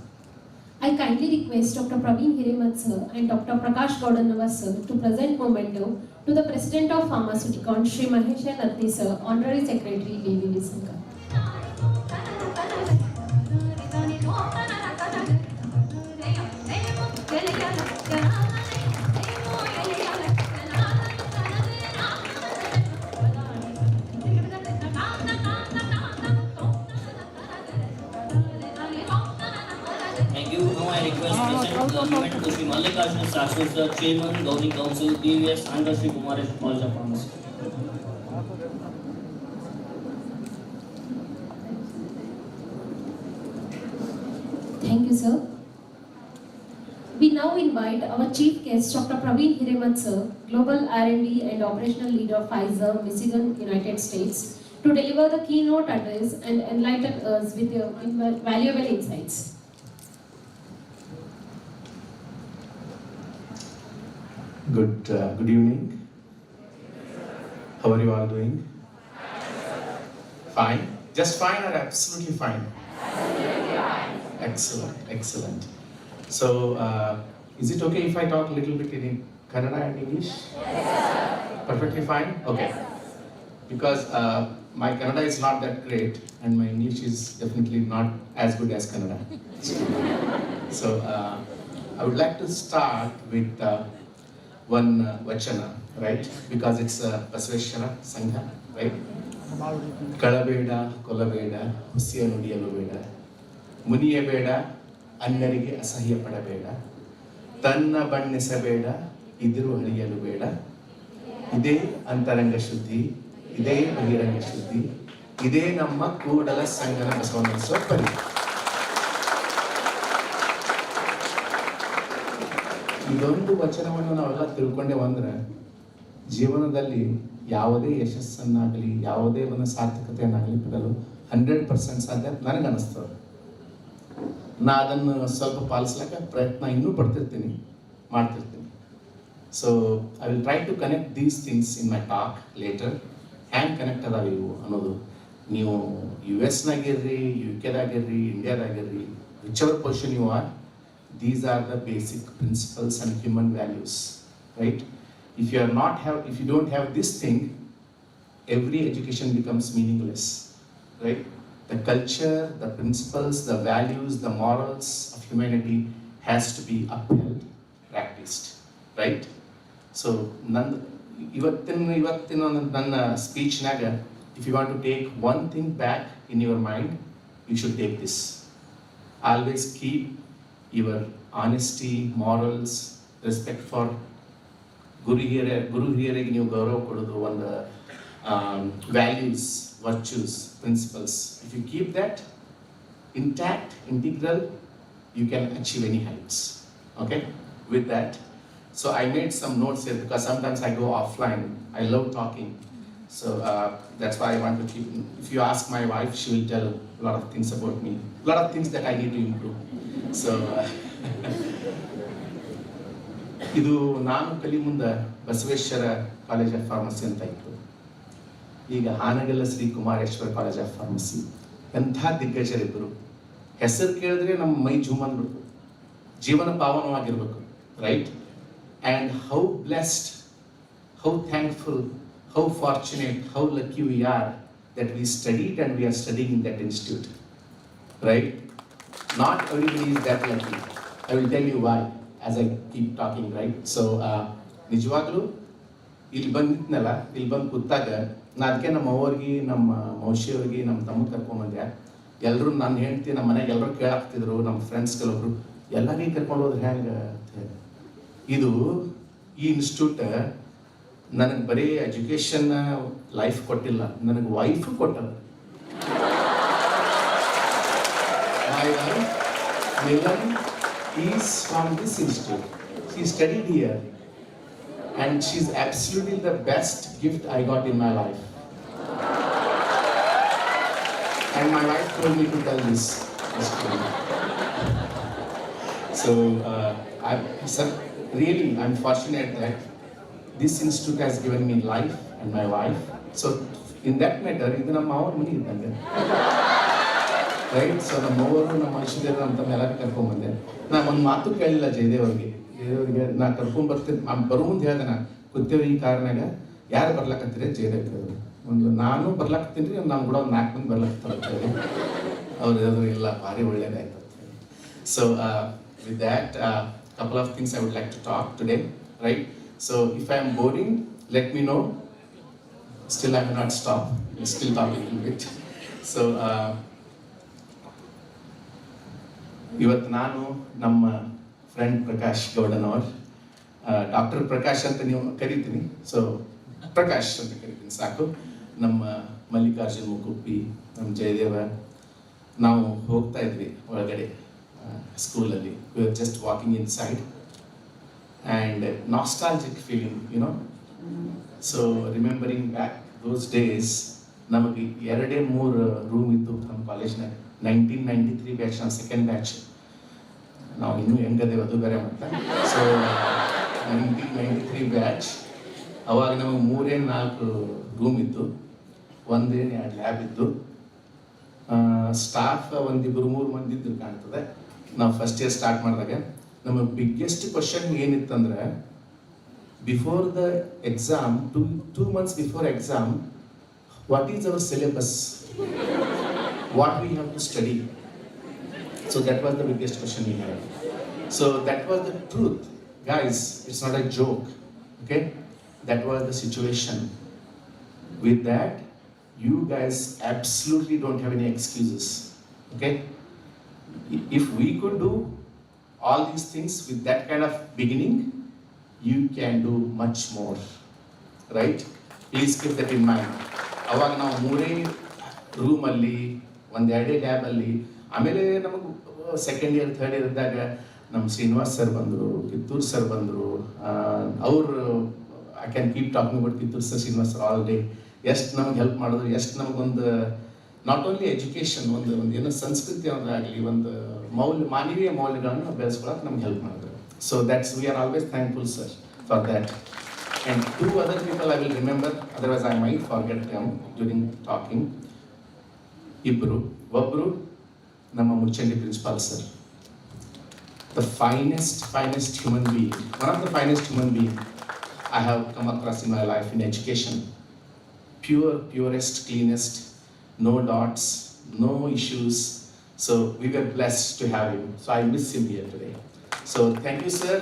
I kindly request Dr. Praveen Hiremat sir and Dr. Prakash Gaudanava sir to present memento to the President of Pharmaceuticon, Shri Maheshan Natni sir, Honorary Secretary, BVVS Hangal. Thank you. Now I request present the memento to Shri Mallikarjuna Sastry sir, Chairman, Governing Council, BVVS, Hangal, Shri Kumareshwar College of Pharmacy. Thank you, sir. We now invite our chief guest, Dr. Praveen Hiremat sir, Global R&D and Operational Leader, Pfizer, Michigan, United States, to deliver the keynote address and enlighten us with your valuable insights. Good evening. How are you all doing? Fine? Just fine or absolutely fine? Excellent. So, is it okay if I talk a little bit in Kannada and English? Perfectly fine? Okay. Because my Kannada is not that great and my English is definitely not as good as Kannada. So, I would like to start with one vachana, right? Because it's a Basaveshwara Sangha, right? ಕಳಬೇಡ ಕೊಲಬೇಡ ಹುಸಿಯ ನುಡಿಯಲು ಬೇಡ ಮುನಿಯಬೇಡ ಅನ್ಯರಿಗೆ ಅಸಹ್ಯ ಪಡಬೇಡ ತನ್ನ ಬಣ್ಣಿಸಬೇಡ ಇದಿರು ಅಳಿಯಲು ಬೇಡ ಇದೇ ಅಂತರಂಗ ಶುದ್ಧಿ ಇದೇ ಬಹಿರಂಗ ಶುದ್ಧಿ ಇದೇ ನಮ್ಮ ಕೂಡಲ ಸಂಗನ ಬಸವನರಿಸುವ ಪರಿ. ಇದೊಂದು ವಚನವನ್ನು ನಾವೆಲ್ಲ ತಿಳ್ಕೊಂಡೇವು ಅಂದ್ರೆ ಜೀವನದಲ್ಲಿ ಯಾವುದೇ ಯಶಸ್ಸನ್ನಾಗಲಿ ಯಾವುದೇ ಒಂದು ಸಾರ್ಥಕತೆಯನ್ನಾಗಲಿ ಪಡೆಯಲು 100% ಸಾಧ್ಯ ನನಗನ್ನಿಸ್ತದೆ. ನಾ ಅದನ್ನು ಸ್ವಲ್ಪ ಪಾಲಿಸ್ಲಿಕ್ಕೆ ಪ್ರಯತ್ನ ಇನ್ನೂ ಮಾಡ್ತಿರ್ತೀನಿ. So I will try to connect these things in my talk later. ಹ್ಯಾಂಗೆ ಕನೆಕ್ಟ್ ಅದಾವ ಇವು ಅನ್ನೋದು ನೀವು US-ನಾಗಿರ್ರಿ, UK-ದಾಗಿರ್ರಿ, ಇಂಡಿಯಾದಾಗಿರ್ರಿ, whichever position you are, these are the basic principles and human values, right? If you don't have this thing, every education becomes meaningless, right? The culture, the principles, the values, the morals of humanity has to be upheld, practiced, right? So ಇವತ್ತಿನ ನನ್ನ ಸ್ಪೀಚ್ನಾಗ if you want to take one thing back in your mind, you should take this. Always keep your honesty, morals, respect for ಗುರು ಹಿರಿಯರಿಗೆ ನೀವು ಗೌರವ ಕೊಡೋದು, ಒಂದು values, virtues, principles. If you keep that intact, integral, you can achieve any heights. Okay? With that, so I made some notes here because sometimes I go offline. I love talking. So that's why I want to keep. If you ask my wife, she will tell a lot of things about me, a lot of things that I need to improve. So ಇದು ನಾನು ಕಲಿ ಮುಂದೆ Basaveshwara college of pharmacy ಅಂತ ಇತ್ತು. ಈಗ ಹಾನಗಲ್ಲ Shri Kumareshwara college of pharmacy. ಎಂಥ ದಿಗ್ಗಜರಿಬ್ಬರು. ಹೆಸರು ಕೇಳಿದ್ರೆ ನಮ್ಮ ಮೈ ಜೂಮ್ ಅಂದ್ಬಿಡ್ತು. ಜೀವನ ಪಾವನವಾಗಿರ್ಬೇಕು, right? And how blessed, how thankful, how fortunate, how lucky we are that we studied and we are studying in that institute, right? Not everybody is that lucky. I will tell you why as I keep talking, right? So ನಿಜವಾಗ್ಲೂ ಇಲ್ಲಿ ಬಂದಿದ್ನಲ್ಲ, ಇಲ್ಲಿ ಬಂದು ಕೂತಾಗ ನಾ ಅದಕ್ಕೆ ನಮ್ಮ ಅವ್ರಿಗೆ, ನಮ್ಮ ಮೌಶಿಯವ್ರಿಗೆ, ನಮ್ಮ ತಮ್ಮ ಕರ್ಕೊಂಡ್ಬಂದೆ. ಎಲ್ಲರೂ ನನ್ನ ಹೆಂಡ್ತಿ, ನಮ್ಮ ಮನೆಗೆ ಎಲ್ಲರೂ ಕೇಳಾಕ್ತಿದ್ರು, ನಮ್ಮ ಫ್ರೆಂಡ್ಸ್ ಕೆಲವೊಬ್ರು ಎಲ್ಲರಿಗೆ ಕರ್ಕೊಂಡು ಹೋದ್ರೆ ಹೆಂಗೆ ಅಂತ ಹೇಳಿ. ಇದು ಈ ಇನ್ಸ್ಟಿಟ್ಯೂಟ್ ನನಗೆ ಬರೀ ಎಜುಕೇಷನ್ ಲೈಫ್ ಕೊಟ್ಟಿಲ್ಲ, ನನಗೆ wife ಕೊಟ್ಟಲ್ಲ. Milan is from this institute. She studied here and she's absolutely the best gift I got in my life. And my wife told me to tell this story. So I'm fortunate that this institute has given me life and my wife. So in that matter, ಇದು ನಮ್ಮ ಅವ್ರ ಮನೆ ಇದ್ದಂಗೆ, right? So ನಮ್ಮವರು, ನಮ್ಮ ಐಶ್ವರ್ಯರು, ನಮ್ಮ ತಮ್ಮ ಎಲ್ಲರೂ ಕರ್ಕೊಂಡ್ಬಂದೆ. ನಾ ಒಂದು ಮಾತು ಕೇಳಿಲ್ಲ ಜಯದೇವ್ರಿಗೆ ನಾ ಕರ್ಕೊಂಡ್ಬರ್ತೀನಿ. ಬರೋ ಮುಂದೆ ಹೇಳ್ದೆ, ನಾ ಕೂತೇವೆ ಈ ಕಾರಣಾಗ, ಯಾರು ಬರ್ಲಾಕತ್ತೀರಿ ಜಯದೇವ್ ಕೇಳಿದ್ರು. ನಾನು ಬರ್ಲಾಕತ್ತೀನಿ ರೀ, ನಾನು ಕೂಡ ಒಂದು 4 ಮಂದಿ ಬರ್ಲಾಕತ್ತಾರೆ. ಅವ್ರು ಹೇಳಿದ್ರು ಇಲ್ಲ, ಭಾರಿ ಒಳ್ಳೇದಾಯ್ತು ಅಂತ ಹೇಳಿ. So with that couple of things I would like to talk today, right? So if I am boring, let me know. Still I will not stop. I'm still talking a little bit. So ಇವತ್ತು ನಾನು ನಮ್ಮ friend Prakash ಗೌಡನವರು, doctor Prakash ಅಂತ ನೀವು ಕರಿತೀನಿ, so Prakash ಅಂತ ಕರಿತೀನಿ ಸಾಕು. ನಮ್ಮ ಮಲ್ಲಿಕಾರ್ಜುನ್ ಮುಕುಪ್ಪಿ, ನಮ್ಮ ಜಯದೇವ, ನಾವು ಹೋಗ್ತಾ ಇದ್ವಿ ಒಳಗಡೆ ಸ್ಕೂಲಲ್ಲಿ. We were just walking inside and nostalgic feeling, you know. So remembering back those days, ನಮಗೆ 2-3 ರೂಮ್ ಇತ್ತು ನಮ್ಮ ಕಾಲೇಜ್ನಾಗ. 1993 ಬ್ಯಾಚ್, ನಾವು ಸೆಕೆಂಡ್ ಬ್ಯಾಚ್. ನಾವು ಇನ್ನೂ ಹೆಂಗದೇವೆ ಅದು ಬೇರೆ ಮತ್ತೆ. So 1993 batch. ಅವಾಗ ನಮಗೆ 3-4 ರೂಮ್ ಇತ್ತು, 1-2 ಲ್ಯಾಬ್ ಇತ್ತು. ಸ್ಟಾಫ್ 1-2-3 ಮಂದಿ ಇದ್ರು ಕಾಣ್ತದೆ. ನಾವು ಫಸ್ಟ್ ಇಯರ್ ಸ್ಟಾರ್ಟ್ ಮಾಡಿದಾಗ ನಮ್ಮ ಬಿಗ್ಗೆಸ್ಟ್ ಕ್ವಶನ್ ಏನಿತ್ತಂದ್ರೆ, before the exam, 2 months before exam, what is our syllabus, what we have to study. So that was the biggest question we had. So that was the truth. Guys, it's not a joke. Okay? That was the situation. With that, you guys absolutely don't have any excuses. Okay? If we could do all these things with that kind of beginning, you can do much more. Right? Please keep that in mind. ಅವಾಗ ನಾವು 3 ರೂಮಲ್ಲಿ 1-2 ಲ್ಯಾಬಲ್ಲಿ, ಆಮೇಲೆ ನಮಗೆ second year third year ಇದ್ದಾಗ ನಮ್ಮ Srinivas sir ಬಂದರು, Kittur sir ಬಂದರು. ಅವರು I can keep talking about Kittur sir, Srinivas sir all day. ಎಷ್ಟು ನಮ್ಗೆ ಹೆಲ್ಪ್ ಮಾಡಿದ್ರು, ಎಷ್ಟು ನಮಗೊಂದು ನಾಟ್ ಓನ್ಲಿ ಎಜುಕೇಷನ್, ಒಂದು ಏನೋ ಸಂಸ್ಕೃತಿ ಅನ್ನೋದಾಗಲಿ, ಒಂದು ಮಾನವೀಯ ಮೌಲ್ಯಗಳನ್ನು ಬೆಳೆಸ್ಕೊಳಕ್ಕೆ ನಮ್ಗೆ ಹೆಲ್ಪ್ ಮಾಡಿದ್ರು. So that's we are always thankful sir for that. And 2 other people I will remember, otherwise I might forget them during talking. ಒಬ್ಬರು ನಮ್ಮ Muchandi principal sir, the finest human being, one of the finest human being I have come across in my life in education. Purest, cleanest, no dots, no issues. So we were blessed to have him. So I miss him here today. So thank you, sir.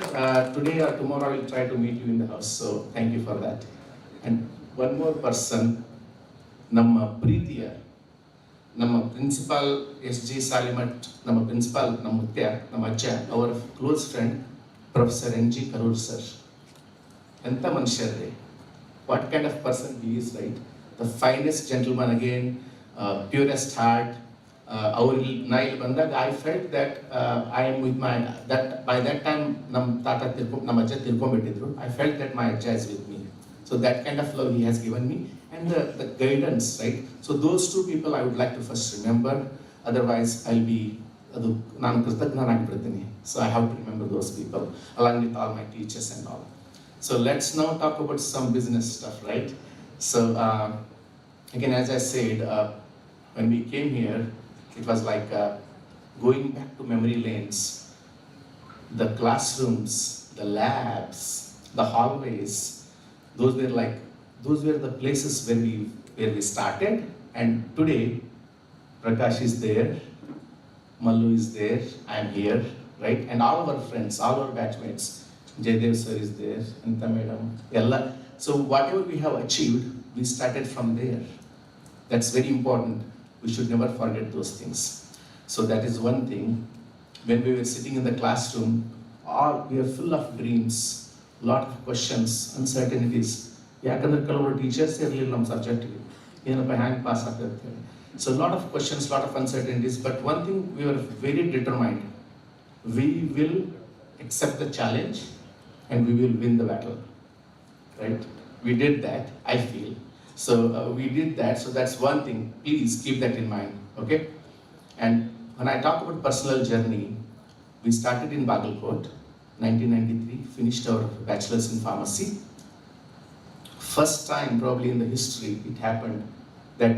Today or tomorrow I will try to meet you in the house. So thank you for that. And one more person, Namma Preetiya, Namma Principal SG Salimat, Namma Principal Namutya, Namma Ajja, our close friend, Professor NG Karur sir. Enta Manushare, what kind of person he is, right? The finest gentleman again, purest heart. Nail bandag, I felt that I am with my, that by that time nam tata nam ajja tirkonbittidru. I felt that my ajja is with me. So that kind of love he has given me, and the guidance, right? So those 2 people I would like to first remember. Otherwise I'll be nanu kೃತಜ್ಞನಾಗಿಬಿಡ್ತೀನಿ. So I have to remember those people along with all my teachers and all. So let's now talk about some business stuff, right? So again, as I said, when we came here, it was like going back to memory lanes. The classrooms, the labs, the hallways, those were the places where we started. And today, Prakash is there, Mallu is there, I am here, right? And all of our friends, all our batchmates, Jaydev sir is there, Anita madam, Ella. So whatever we have achieved, we started from there. That's very important. We should never forget those things. So that is one thing. When we were sitting in the classroom, we are full of dreams, lot of questions, uncertainties. Yakandre ಕೆಲವರು teachers ಇರಲಿಲ್ಲ ನಮ್ಮ ಸಬ್ಜೆಕ್ಟ್ಗೆ, ಏನಪ್ಪ ಹ್ಯಾಂಗೆ pass ಆಗ್ತದೆ. So lot of questions, lot of uncertainties. But one thing, we were very determined. We will accept the challenge and we will win the battle. Right? We did that, I feel. So we did that, so that's one thing. Please keep that in mind, okay? And when I talk about personal journey, we started in Bagalkot, 1993, finished our bachelor's in pharmacy. First time probably in the history it happened that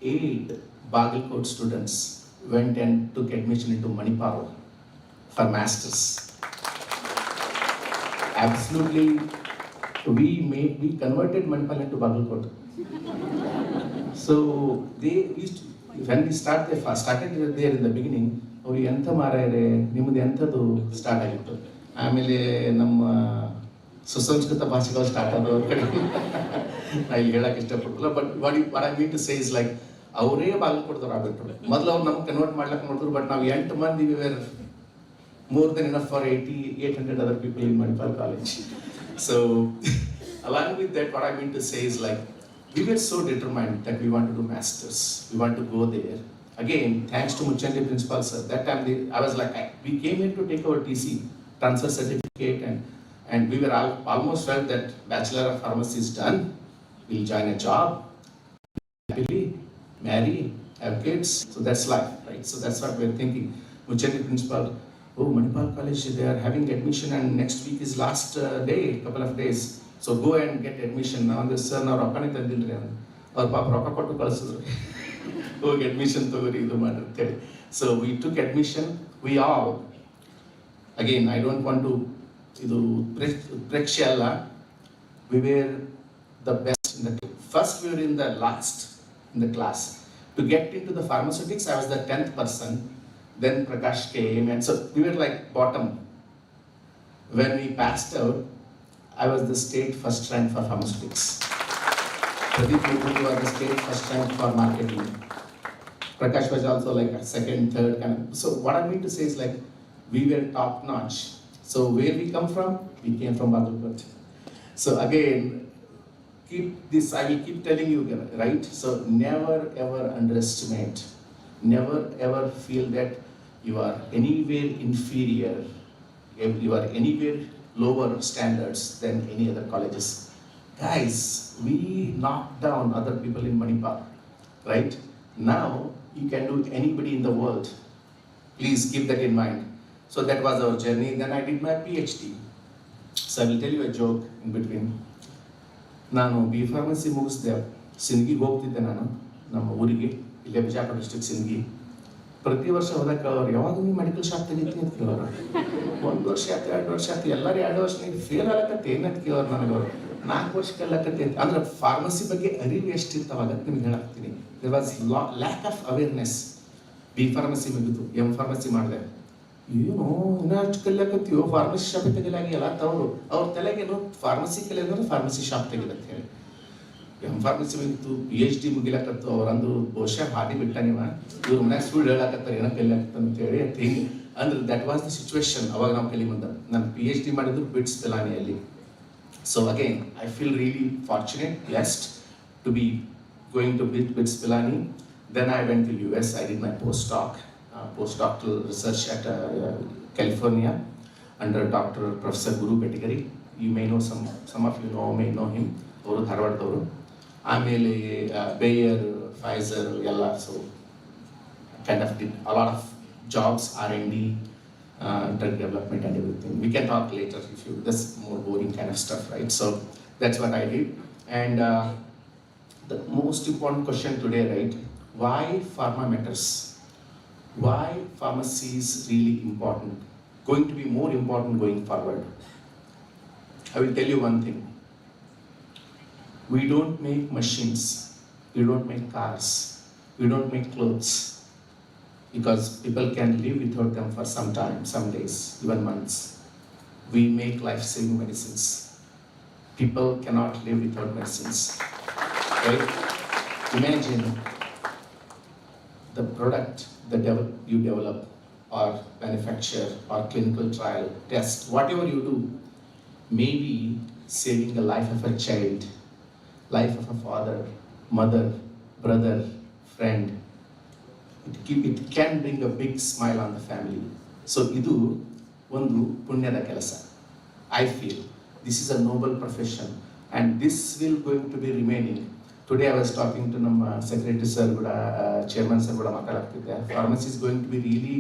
8 Bagalkot students went and took admission into Manipal for masters. Absolutely. We converted Manipal into Bagalkot. So they used to, when we started there in the beginning, ಅವ್ರು ಎಂಥ ಮಾರಾಯರೆ ನಿಮ್ಮದು ಎಂಥದ್ದು start ಆಗಿತ್ತು. ಆಮೇಲೆ ನಮ್ಮ ಸುಸಂಸ್ಕೃತ ಭಾಷೆಗಳು start ಆದವು ಅವ್ರ ಕಡೆ. ನಾ ಇಲ್ಲಿ ಹೇಳಕ್ಕೆ ಇಷ್ಟಪಡಲ್ಲ, but what I mean to say is like ಅವರೇ ಬಾಗಲ್ಕೋಟದವ್ರು ಆಗ್ಬಿಟ್ರು. ಮೊದಲು ಅವ್ರು ನಮ್ಗೆ ಕನ್ವರ್ಟ್ ಮಾಡ್ಲಿಕ್ಕೆ ನೋಡಿದ್ರು, ಬಟ್ ನಾವು 8 ಮಂದಿ we were more than enough for 800 other people in Manipal college. So along with that, what I mean to say is like we were so determined that we want to do masters, we want to go there. Again, thanks to Muchandi principal sir. That time I was like, we came here to take our TC, transfer certificate, and we were almost felt that Bachelor of Pharmacy is done. We'll join a job, happily, marry, have kids. So that's life, right? So that's what we're thinking. Muchandi principal, oh, Manipal college, they are having admission and next week is last day, couple of days. So go and get admission. Now this sir, now ರೊಕ್ಕನೇ ತಂದಿಲ್ರಿ ಅಂತ. ಅವ್ರ ಪಾಪ ರೊಕ್ಕ ಕೊಟ್ಟು ಕಳಿಸಿದ್ರು. ಹೋಗಿ admission ತಗೋರಿ ಇದು ಮಾಡಿ ಅಂತ ಹೇಳಿ. So we took admission. We all, again, I don't want to ಇದು ಪ್ರೇಕ್ಷೆ ಅಲ್ಲ. We were the best in the team. First we were in the last in the class. To get into the pharmaceutics, I was the 10th person. Then Prakash came, and so we were like bottom. When we passed out, I was the state first rank for pharmaceutics. Pradeep Mukherjee was the state first rank for marketing. Prakash was also like a second, third kind of. So what I mean to say is like we were top notch. So where we come from? We came from Bagalkot. So again, keep this, I will keep telling you, right? So never ever underestimate, never ever feel that you are anywhere inferior, you are anywhere lower standards than any other colleges. Guys, we knocked down other people in Manipur, right? Now you can do anybody in the world. Please keep that in mind. So that was our journey. Then I did my PhD. So I will tell you a joke in between. ನಾನು B pharmacy ಮುಗಿಸಿದೆ. ಸಿಂದಗಿಗೆ ಹೋಗ್ತಿದ್ದೆ ನಾನು, ನಮ್ಮ ಊರಿಗೆ, ಇಲ್ಲೇ Bijapur district Sindagi. ಪ್ರತಿ ವರ್ಷ ಹೋದಾಗ ಅವ್ರು ಯಾವಾಗ ನೀವು ಮೆಡಿಕಲ್ ಶಾಪ್ ತೆಗಿತೀನಿ ಅಂತ ಕೇಳೋರು. 1 ವರ್ಷ ಆಯ್ತು, 2 ವರ್ಷ ಆಯ್ತು, ಎಲ್ಲರೂ 2 ವರ್ಷ ನೀವು ಫೇಲ್ ಆಗತ್ತೆ ಏನಂತ ಕೇಳೋರು ನನಗೆ. ಅವರು 4 ವರ್ಷ ಕಲ್ಲಕತ್ತೆ ಅಂತ. ಅಂದ್ರೆ ಫಾರ್ಮಸಿ ಬಗ್ಗೆ ಅರಿವು ಎಷ್ಟಿರ್ತಾವಾಗ ನಿಮ್ಗೆ ಹೇಳಾಕ್ತೀನಿ. There was lack of awareness. B pharmacy ಮುಗಿತು, ಎಂ ಫಾರ್ಮಸಿ ಮಾಡಿದೆ. ಏನು ಇನ್ನೂ ಅಷ್ಟು ಕಲಿಯಾಕತ್ತೀವೋ, ಫಾರ್ಮಸಿ ಶಾಪ್ ತೆಗಿಲಾಗಿ ಎಲ್ಲ ತವರು ಅವ್ರ ತಲೆಗೇನು ಫಾರ್ಮಸಿ ಕಲಿಯೋದ್ರೆ ಫಾರ್ಮಸಿ ಶಾಪ್ ತೆಗಿಲಂತ ಹೇಳಿ. ಎಂ ಫಾರ್ಮಸಿ ಮುಗಿತು, PhD ಮುಗಿಲಾಕತ್ತು. ಅವ್ರಂದ್ರು ಬಹುಶಃ ಹಾದಿ ಬಿಟ್ಟ ನೀವ, ಇವ್ರ ಮನ್ಯಾಗ ಸುಳ್ಳು ಹೇಳಾಕತ್ತಾರೆ ಏನೋ ಕಲಿಯಾಕತ್ತ ಅಂತ ಹೇಳಿ ಅಂತ ಹಿಂಗೆ ಅಂದ್ರೆ ದಟ್ ವಾಸ್ ದ ಸಿಚುವೇಶನ್ ಅವಾಗ ನಾವು ಕಲಿ ಮುಂದೆ. ನಾನು PhD ಮಾಡಿದ್ರು ಬಿಟ್ಸ್ ಪಿಲಾನಿಯಲ್ಲಿ. So again I feel really fortunate, blessed to be going to BITS Pilani. Then I went to US, I did my postdoctoral research at California under Dr. Professor Guru Pettigary. You may know some of you may know him. ಅವರು ಧಾರವಾಡದವರು. ಆಮೇಲೆ Bayer, Pfizer ಎಲ್ಲ. So kind of did a lot of jobs, R&D, drug development and everything. We can talk later if you, that's more boring kind of stuff, right? So that's what I did. And the most important question today, right? Why pharma matters? Why pharmacy is really important, going to be more important going forward? I will tell you one thing. We don't make machines, we don't make cars, we don't make clothes, because people can live without them for some time, some days, even months. We make life-saving medicines. People cannot live without medicines, right? Imagine the product that you develop or manufacture or clinical trial, test, whatever you do, maybe saving the life of a child, life of a father, mother, brother, friend. It can bring a big smile on the family. So idu ಒಂದು ಪುಣ್ಯದ ಕೆಲಸ. I feel this is a noble profession and this will going to be remaining. Today I was talking to ನಮ್ಮ secretary sir ಕೂಡ, chairman sir ಕೂಡ ಮಾತಾಡ್ತಿದ್ದೆ. Pharmacy is going to be really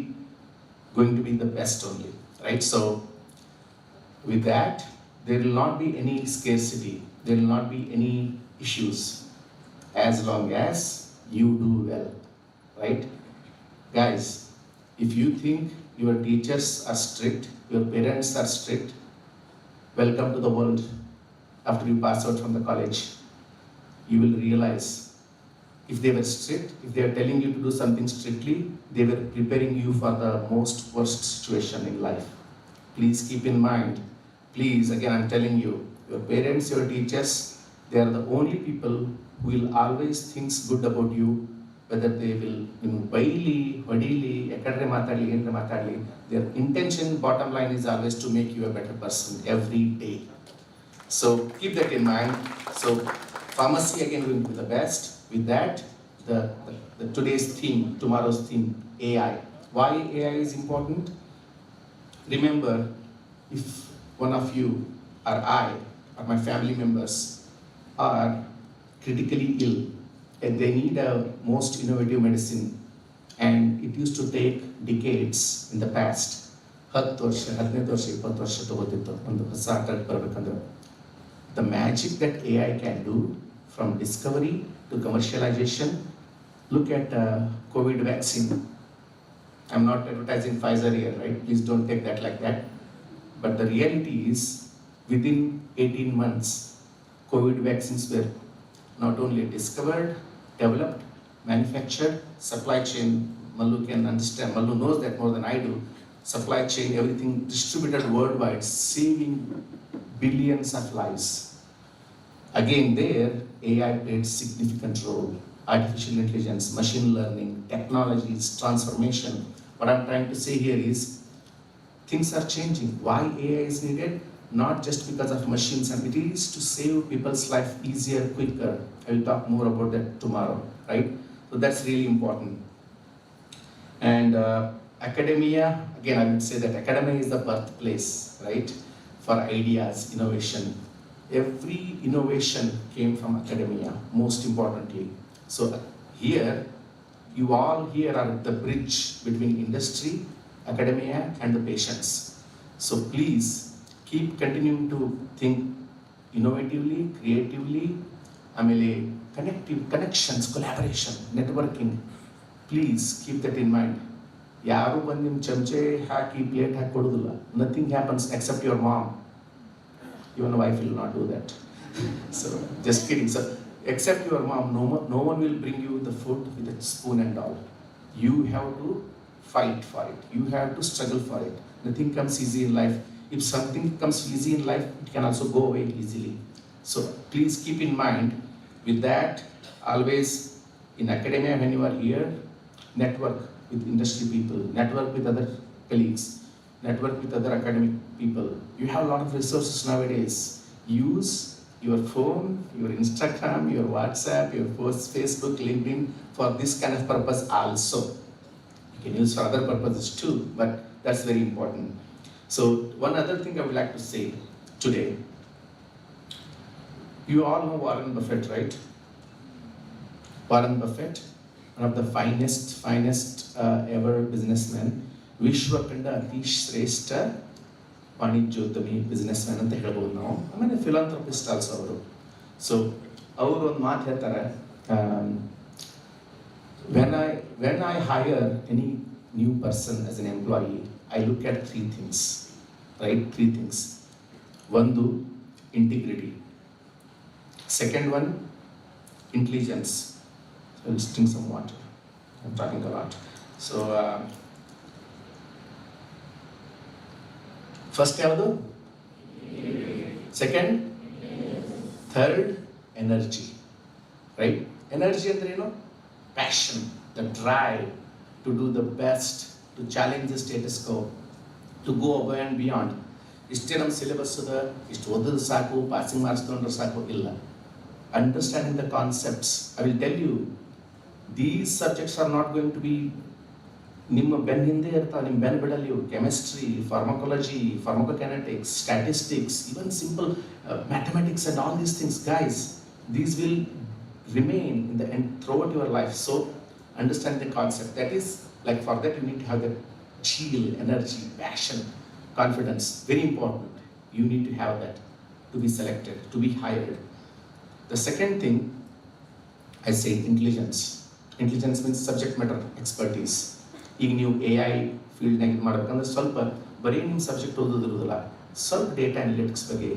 going to be the best only, right? So with that, there will not be any scarcity, there will not be any issues as long as you do well, right? Guys, if you think your teachers are strict, your parents are strict, welcome to the world. After you pass out from the college, you will realize if they were strict, if they are telling you to do something strictly, they were preparing you for the most worst situation in life. Please keep in mind, please, again I'm telling you, your parents, your teachers, they are the only people who will always think good about you, whether they will baili, hodili, ekadre matadli, endre matadli. Their intention, bottom line is always to make you a better person every day. So keep that in mind. So pharmacy again will be the best. With that, the today's theme, tomorrow's theme, AI. Why AI is important? Remember, if one of you or I or my family members are critically ill and they need a most innovative medicine and it used to take decades in the past, 10 ವರ್ಷ 15 ವರ್ಷ 20 ವರ್ಷ ತಗೋತಿತ್ತು ಒಂದು ಹೊಸ truck ಬರಬೇಕಂದ್ರೆ. The magic that AI can do from discovery to commercialization. Look at COVID vaccine. I'm not advertising Pfizer here, right? Please don't take that like that. But the reality is, within 18 months, COVID vaccines were not only discovered, developed, manufactured, supply chain. Mallu can understand, Mallu knows that more than I do. Supply chain, everything distributed worldwide, saving billions of lives. Again there, AI played significant role. Artificial intelligence, machine learning, technologies, transformation. What I'm trying to say here is, things are changing. Why AI is needed? Not just because of machines, and it is to save people's life easier, quicker. I will talk more about that tomorrow, right? So that's really important. And academia, again I would say that academia is the birthplace, right, for ideas, innovation. Every innovation came from academia, most importantly. So here, you all here are the bridge between industry, academia and the patients. So please keep continuing to think innovatively, creatively, connections, collaboration, networking. Please keep that in mind. ಯಾರು ಬಂದು ನಿಮ್ಮ ಚಮಚೆ ಹಾಕಿ plate ಹಾಕಿ ಕೊಡೋದಿಲ್ಲ. Nothing happens except your mom. Even wife will not do that. So just kidding. So except your mom, no one will bring you the food with a spoon and all. You have to fight for it. You have to struggle for it. Nothing comes easy in life. If something comes easy in life, it can also go away easily. So please keep in mind with that, always in academia when you are here, network with industry people, network with other colleagues, network with other academic people. You have a lot of resources nowadays. Use your phone, your Instagram, your WhatsApp, your Facebook, LinkedIn for this kind of purpose also. You can use for other purposes too, but that's very important. So one other thing I would like to say today, you all know Warren Buffett, right? Warren Buffett, one of the finest ever businessman, ವಿಶ್ವ ಕಂಡ ಅತಿ ಶ್ರೇಷ್ಠ ವಾಣಿಜ್ಯೋದ್ಯಮಿ businessman ಅಂತ ಹೇಳ್ಬೋದು ನಾವು. ಆಮೇಲೆ philanthropist also ಅವರು. ಸೊ ಅವರು ಒಂದು ಮಾತು ಹೇಳ್ತಾರೆ, when I hire any new person as an employee, I look at three things, right? Three things. One, integrity. Second one, intelligence. So I'll drink some water. I'm talking a lot. So first ಯಾವುದು? Second? Third, energy. Right? Energy ಅಂದ್ರೆ ಏನು? Passion, the drive to do the best, to challenge the status quo, to go above and beyond. ಇಷ್ಟೇ ನಮ್ಮ syllabus ಅದ, ಇಷ್ಟು ಓದೋದು ಸಾಕು, passing marks ತೊಗೊಂಡ್ರೆ ಸಾಕು, ಇಲ್ಲ. Understanding the concepts. I will tell you, these subjects are not going to be ನಿಮ್ಮ ಬೆನ್ನ ಹಿಂದೆ ಇರ್ತಾವೆ, ನಿಮ್ಮ ಬೆನ್ನ ಬಿಡಲ್ಲ ಇವು. Chemistry, pharmacology, pharmacokinetics, statistics, even simple mathematics and all these things, guys, these will remain in the end throughout your life. So understand the concept. That is, like, for that you need to have that chill, energy, passion, confidence. Very important. You need to have that to be selected, to be hired. The second thing, I say intelligence. Intelligence means subject matter expertise. ಈಗ ನೀವು AI ಫೀಲ್ಡ್ನಾಗ ಇದು ಮಾಡ್ಬೇಕಂದ್ರೆ ಸ್ವಲ್ಪ ಬರೀ ನಿಮ್ಮ subject ಓದೋದಿರೋದಿಲ್ಲ, ಸ್ವಲ್ಪ data analytics ಬಗ್ಗೆ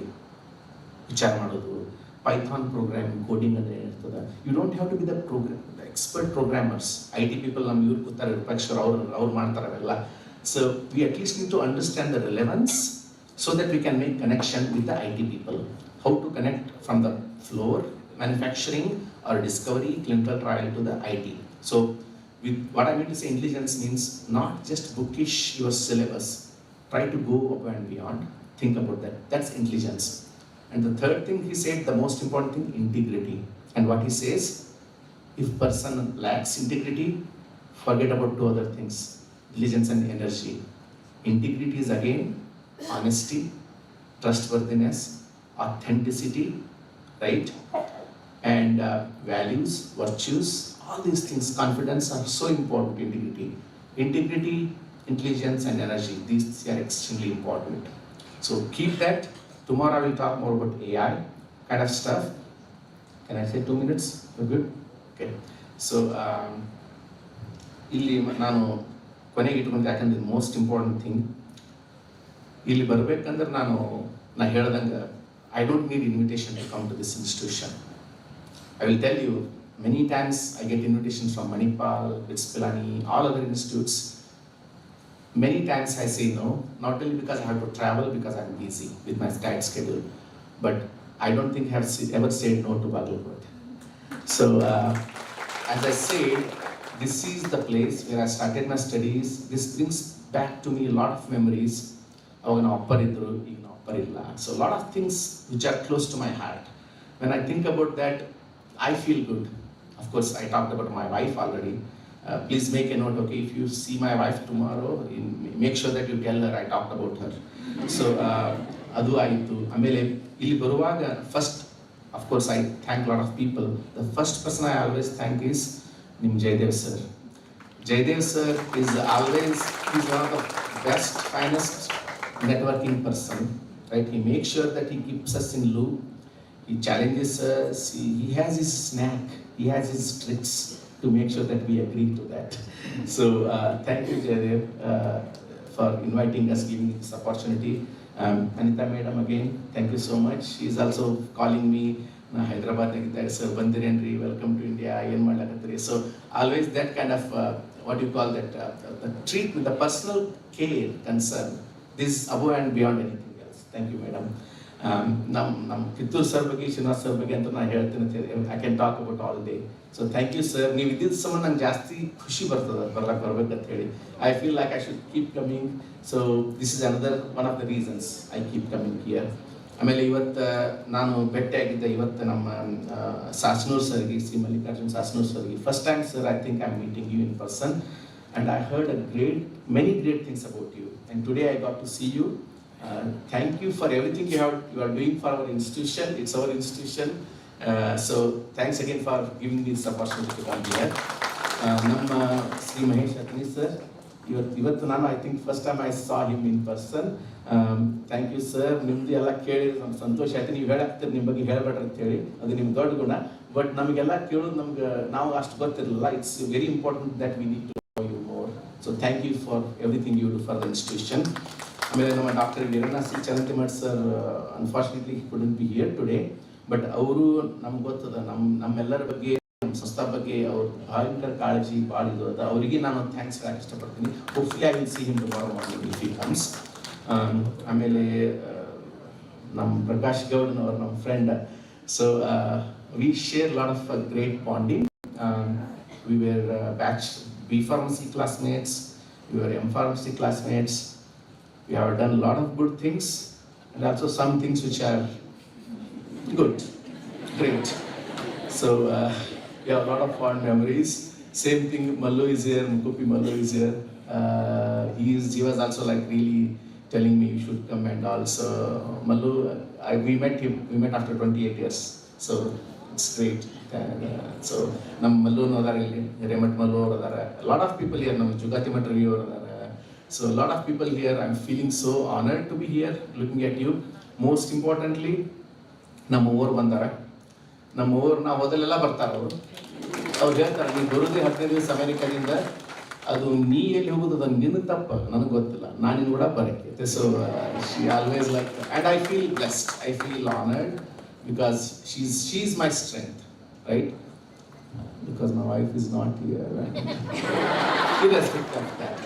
ವಿಚಾರ ಮಾಡೋದು, ಪೈಥಾನ್ ಪ್ರೋಗ್ರಾಮಿಂಗ್, ಕೋಡಿಂಗ್ ಅಂದರೆ ಏನಿರ್ತದೆ. You don't have to be the expert programmers. IT people ನಮ್ಮ ಇವ್ರು ಕೂತಾರೆ, ವಿಪಕ್ಷರು ಅವ್ರು ಮಾಡ್ತಾರೆ ಅವೆಲ್ಲ. So we at least need to understand the relevance so that we can make connection with the IT people. How to connect from the floor, manufacturing or discovery, clinical trial to the IT. So with what I mean to say, intelligence means not just bookish your syllabus. Try to go above and beyond. Think about that. That's intelligence. And the third thing he said, the most important thing, integrity. And what he says, if person lacks integrity, forget about two other things, diligence and energy. Integrity is again honesty, trustworthiness, authenticity, right? And values, virtues, all these things, confidence are so important. Integrity intelligence and energy. These are extremely important. So keep that. Tomorrow I will talk more about AI kind of stuff. Can I say 2 minutes? We're good? Okay. So ಇಲ್ಲಿ ನಾನು ಕೊನೆಗೆ ಇಟ್ಕೊಂಡು ಯಾಕಂದ್ರೆ most important thing ಇಲ್ಲಿ ಬರಬೇಕಂದ್ರೆ ನಾ ಹೇಳ್ದಂಗೆ I don't need invitation to come to this institution. I will tell you, many times I get invitations from Manipal, BITS Pilani, all other institutes. Many times I say no, not only because I have to travel, because I'm busy with my tight schedule, but I don't think I have ever said no to Bagalkot. So, as I said, this is the place where I started my studies. This brings back to me a lot of memories. So a lot of things which are close to my heart. When I think about that, I feel good. Of course, I talked about my wife already. Please make a note, okay, if you see my wife tomorrow, make sure that you tell her I talked about her. So, adu aitu. Amele illi baruvaga first, of course, I thank a lot of people. The first person I always thank is Nim Jaydev sir. Jaydev sir is always, he's one of the best, finest networking person, right? He makes sure that he keeps us in loop. He challenges us. He has his snack. He has his tricks to make sure that we agree to that. So thank you, Jaydev, for inviting us, giving this opportunity. Anita madam, again, thank you so much. She is also calling me. Hyderabad, sir, Bandirenri, welcome to India. So always that kind of what you call that the treatment, the personal care, concern. This is above and beyond anything else. Thank you, madam. Nam Kittur sir ಬಗ್ಗೆ Srinivas sir ಬಗ್ಗೆ ಅಂತ ನಾನು ಹೇಳ್ತೀನಿ. I can talk about all day. So thank you, sir. ನೀವು ಇದ್ದಿದ್ದ ಸಮಯ ನಂಗೆ ಜಾಸ್ತಿ ಖುಷಿ ಬರ್ತದೆ ಬರ್ಬೇಕಂತ ಹೇಳಿ. I feel like I should keep coming. So this is another one of the reasons I keep coming here. ಆಮೇಲೆ ಇವತ್ತು ನಾನು ಭೇಟಿಯಾಗಿದ್ದೆ ಇವತ್ತು ನಮ್ಮ ಸಾಸ್ನೂರ್ ಸರ್ಗೆ, ಶ್ರೀ ಮಲ್ಲಿಕಾರ್ಜುನ್ ಸಾಸ್ನೂರ್ ಸರ್ಗೆ. First time sir, I think I am meeting you in person and I heard many great things about you. And today I got to see you. Thank you for everything you are doing for our institution. It's our institution. So thanks again for giving me this opportunity to come here. Namma Shri Mahesh Atani sir, ಇವತ್ತು ನಾನು I think first time I saw him in person. Thank you sir. ನಿಮ್ದು ಎಲ್ಲ ಕೇಳಿ ನಮ್ಗೆ ಸಂತೋಷ ಆಯ್ತು. ನೀವು ಹೇಳಾಕ್ತೀರಿ ನಿಮ್ಮ ಬಗ್ಗೆ ಹೇಳಬೇಡ್ರಿ ಅಂತ ಹೇಳಿ, ಅದು ನಿಮ್ಮ ದೊಡ್ಡ ಗುಣ. ಬಟ್ ನಮಗೆಲ್ಲ ಕೇಳೋದು ನಾವು ಅಷ್ಟು ಗೊತ್ತಿರಲಿಲ್ಲ. It's very important that we need to know you more. So thank you for everything you do for the institution. ಆಮೇಲೆ ನಮ್ಮ doctor Veeranna C Charantimath sir, unfortunately he couldn't be here today, but ಅವರು ನಮ್ಗೆ ಗೊತ್ತದ ನಮ್ಮೆಲ್ಲರ ಬಗ್ಗೆ, ನಮ್ಮ ಸಂಸ್ಥಾ ಬಗ್ಗೆ ಅವ್ರ ಭಯಂಕರ ಕಾಳಜಿ ಭಾಳ ಇದು ಅದ. ಅವರಿಗೆ ನಾನು ಥ್ಯಾಂಕ್ಸ್ ಹೇಳಕ್ಕೆ ಇಷ್ಟಪಡ್ತೀನಿ. Hopefully I will see him tomorrow morning if he comes. ಆಮೇಲೆ ನಮ್ಮ ಪ್ರಕಾಶ್ ಗೌಡ್ನವ್ರು ನಮ್ಮ friend. So we share a lot of great bonding. We were batch B pharmacy classmates, we were M pharmacy classmates. We have done a lot of good things and also some things which are good, great. So we have a lot of fond memories. Same thing, Mallu is here, Mukupi Mallu is here. He was also like really telling me you should come, and also Mallu, we met after 28 years. So it's great. So ನಮ್ಮ ಮಲ್ಲು ಅದಾರ, ಇಲ್ಲಿ ರೇಮಠ್ ಮಲ್ಲು ಅವರು ಅದಾರ, lot of people here, ನಮ್ಮ ಜುಗಾತಿ ಮಠ ರವಿ ಅವರು ಅದಾರ. So a lot of people here. I'm feeling so honored to be here looking at you. Most importantly, ನಮ್ಮ ಊರು ಬಂದಾರ. ನಮ್ಮ ಊರು ನಾವು ಹೋದಲ್ಲೆಲ್ಲ ಬರ್ತಾರ ಅವರು. ಅವ್ರು ಹೇಳ್ತಾರೆ, ನೀವು ಬರೋದೇ 15 ದಿವಸ ಅಮೆರಿಕದಿಂದ, ಅದು ನೀ ಎಲ್ಲಿ ಹೋಗೋದು ಅದು ನಿನ್ನ ತಪ್ಪ, ನನಗೆ ಗೊತ್ತಿಲ್ಲ, ನಾನು ನಿನ್ನ ಕೂಡ ಬರೋಕ್ಕೆ. So she always like, and I feel blessed, I feel honored because she's my strength, right? Because my wife is not here, right? Irrespective of that.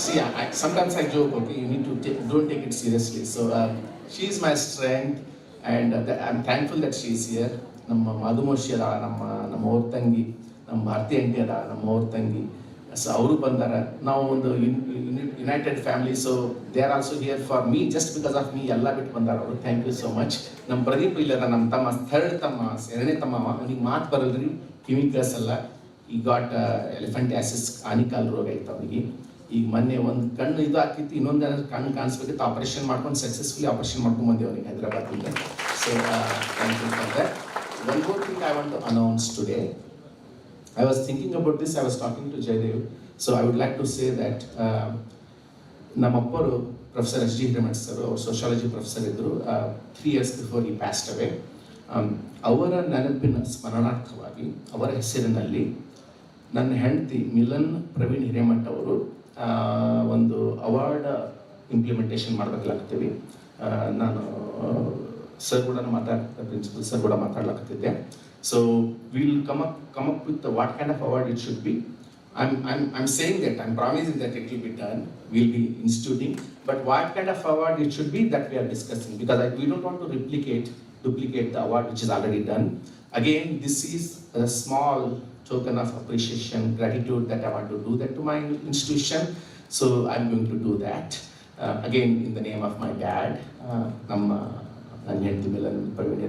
See, sometimes I joke, okay, you need to don't take it seriously. So she is my strength, and I'm thankful that she is here. ನಮ್ಮ ಮಧುಮೋಶಿ ಅದ, ನಮ್ಮ ಅವ್ರ ತಂಗಿ, ನಮ್ಮ Bharati aunty ಅದ, ನಮ್ಮ ಅವ್ರ ತಂಗಿ. ಸೊ ಅವರು ಬಂದಾರ. ನಾವು ಒಂದು united family. So they are also here for me, just because of me ಎಲ್ಲ ಬಿಟ್ಟು ಬಂದಾರ ಅವರು. Thank you so much. ನಮ್ಮ ಪ್ರದೀಪ್ ಇಲ್ಲರ, ನಮ್ಮ ತಮ್ಮ ಥರ್ಡ್ ತಮ್ಮ, ಎರಡನೇ ತಮ್ಮ, ಅವನಿಗೆ ಮಾತು ಬರಲ್ರಿ, ಕಿವಿ ಕೇಳಿಸಲ್ಲ. ಈ ಗಾಟ್ ಎಲಿಫೆಂಟಿಯಾಸಿಸ್, ಆನಿಕಾಲ್ ರೋಗ ಐತೆ ಅವನಿಗೆ. ಈಗ ಮೊನ್ನೆ ಒಂದು ಕಣ್ಣು ಇದು ಹಾಕಿತ್ತು, ಇನ್ನೊಂದು ಕಣ್ಣು ಕಾಣಿಸ್ಬೇಕಿತ್ತು, ಆಪರೇಷನ್ ಮಾಡ್ಕೊಂಡು ಸಕ್ಸಸ್ಫುಲಿ ಆಪರೇಷನ್ ಮಾಡ್ಕೊಂಡು ಬಂದೇವೆ ಅವನಿಗೆ ಹೈದರಾಬಾದಿಂದ. So thank you for that. One more thing I want to announce today. I was thinking about this, I was talking to Jaydev. So I would like to say that ನಮ್ಮಪ್ಪರು professor S G Hiremath sir ಅವರು sociology professor ಇದ್ದರು 3 years before he passed away. ಅವರ ನೆನಪಿನ ಸ್ಮರಣಾರ್ಥವಾಗಿ ಅವರ ಹೆಸರಿನಲ್ಲಿ ನನ್ನ ಹೆಂಡತಿ ಮಿಲನ್ ಪ್ರವೀಣ್ ಹಿರೇಮಠ್ ಅವರು ಒಂದು ಅವಾರ್ಡ್ ಇಂಪ್ಲಿಮೆಂಟೇಷನ್ ಮಾಡಬೇಕಾಗ್ತೀವಿ. ನಾನು ಸರ್ ಕೂಡ ಪ್ರಿನ್ಸಿಪಲ್ ಸರ್ ಕೂಡ ಮಾತಾಡ್ಲಾಗ್ತಿದ್ದೆ. So will come up with what kind of award it should be. I'm saying that, I'm promising that it will be done, we'll be instituting, but what kind of award it should be, that we are discussing, because we don't want to duplicate the award which is already done. Again, this is a small token of appreciation, gratitude that I want to do that to my institution, so I'm going to do that. Again, in the name of my dad, ನಮ್ಮ ನನ್ನ ಹೆಂಡತಿ ಮೇಲೆ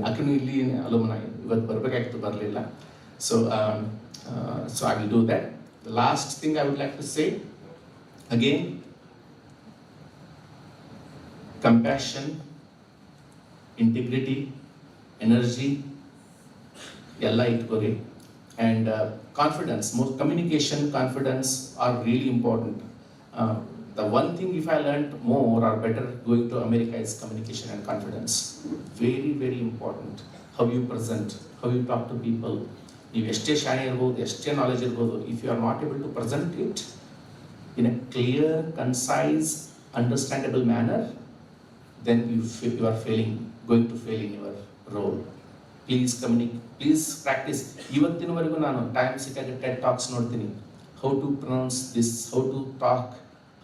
ಅಕ್ಕನು ಇಲ್ಲಿ ಅಲುಮನಾಯಿ ಇವತ್ತು ಬರಬೇಕಾಗಿತ್ತು, ಬರಲಿಲ್ಲ. So I will do that. The last thing I would like to say, again, compassion, integrity, energy, yalla itkore, and confidence. More communication, confidence are really important. The one thing if I learned more or better going to America is communication and confidence. Very, very important. How you present, how you talk to people. ನೀವು ಎಷ್ಟೇ ಶಾಣೆ ಇರ್ಬೋದು, ಎಷ್ಟೇ knowledge ಇರ್ಬೋದು, if you are not able to present it in a clear, concise, understandable manner, then you are going to fail in your role. Please practice. ಇವತ್ತಿನವರೆಗೂ ನಾನು time ಸಿಕ್ಕಾಗ TED talks ನೋಡ್ತೀನಿ. How to pronounce this, how to talk,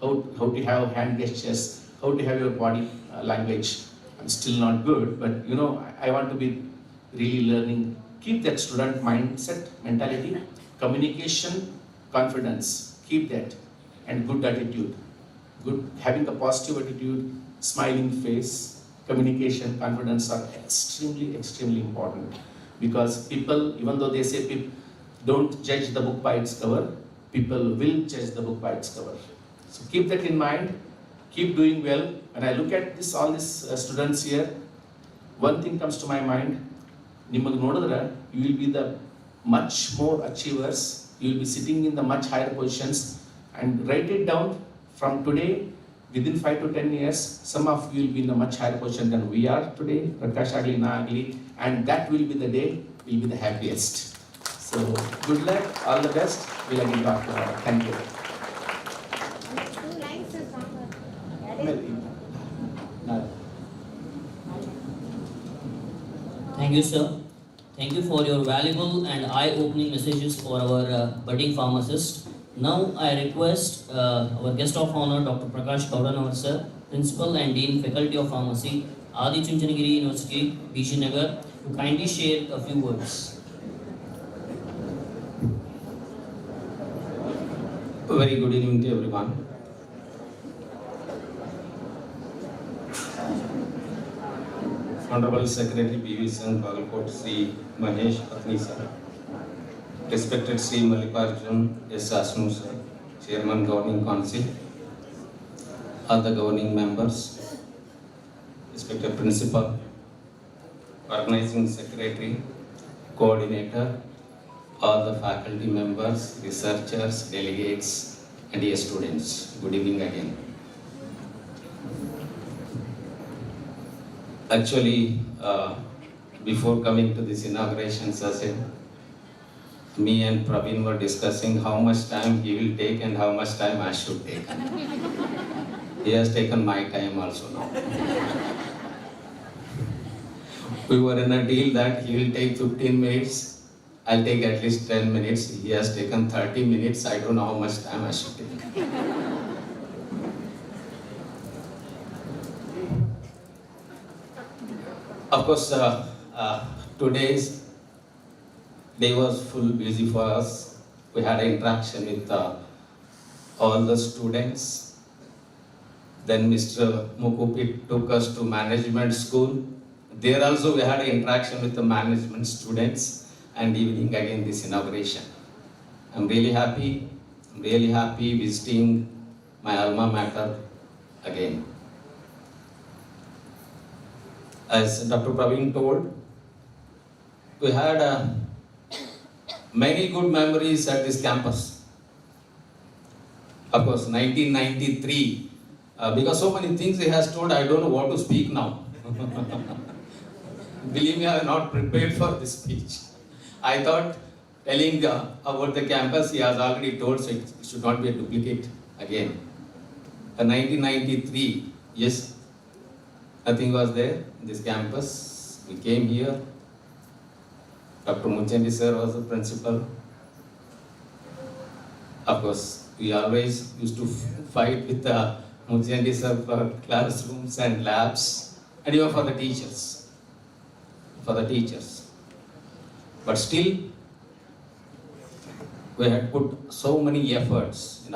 how to have hand gestures, how to have your body language. I am still not good, but I want to be really learning. Keep that student mindset, mentality, communication, confidence. Keep that, and good attitude. Having a positive attitude, smiling face, communication, confidence are extremely, extremely important. Because people, even though they say people don't judge the book by its cover, people will judge the book by its cover. So keep that in mind. Keep doing well. When I look at all these students here, one thing comes to my mind. ನಿಮಗೆ ನೋಡಿದ್ರೆ you will be the much more achievers, you will be sitting in the much higher positions, and write it down from today. Within 5 to 10 years, some of you will be in a much higher position than we are today, Prakash agli, na agli, and that will be the day we'll be the happiest. So good luck, all the best. We'll again talk tomorrow. Thank you. Thank you, sir. Thank you for your valuable and eye-opening messages for our budding pharmacists. Now I request our guest of honor, Dr. Prakash Kaudanawar sir, Principal and Dean Faculty of Pharmacy, Adi Chunchanagiri University, BG Nagar, to kindly share a few words. Very good evening to everyone. Honorable Secretary BVVS Bagalkot, Shri Mahesh Patni sir, respected Shri Mallikarjun S. Asnu sir, Chairman Governing Council, all the governing members, respected Principal, Organizing Secretary, Coordinator, all the faculty members, researchers, delegates, and dear students. Good evening again. Actually, before coming to this inauguration session, me and Praveen were discussing how much time he will take and how much time I should take. He has taken my time also now. We were in a deal that he will take 15 minutes, I'll take at least 10 minutes. He has taken 30 minutes, I don't know how much time I should take. Of course, today's day was full busy for us. We had an interaction with all the students. Then Mr. Mukupi took us to management school. There also we had an interaction with the management students, and evening again this inauguration. I'm really happy visiting my alma mater again. As Dr. Praveen told, we had many good memories at this campus. Of course, 1993, because so many things he has told, I don't know what to speak now. Believe me, I am not prepared for this speech. I thought telling about the campus, he has already told, so it should not be a duplicate again. 1993, yes, nothing was there in this campus. We came here. Dr. Muchendi sir was the principal. Of course, we always used to fight with Muchendi sir for classrooms and labs, and even for the teachers. But still, we had put so many efforts,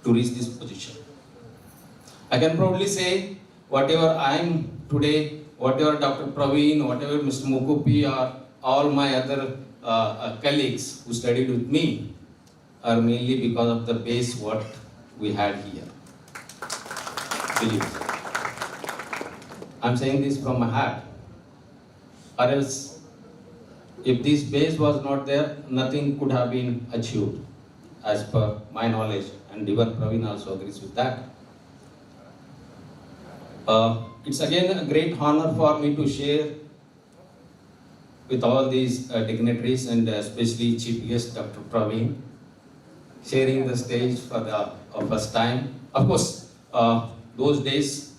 to reach this position. I can proudly say, whatever I am today, whatever Dr. Praveen, whatever Mr. Mukupi, or all my other colleagues who studied with me, are mainly because of the base what we had here. Believe. I'm saying this from my heart. Or else, if this base was not there, nothing could have been achieved, as per my knowledge, and even Praveen also agrees with that. It's again a great honor for me to share with all these dignitaries, and especially Chief Guest Dr. Praveen, sharing the stage for the first time. Of course, those days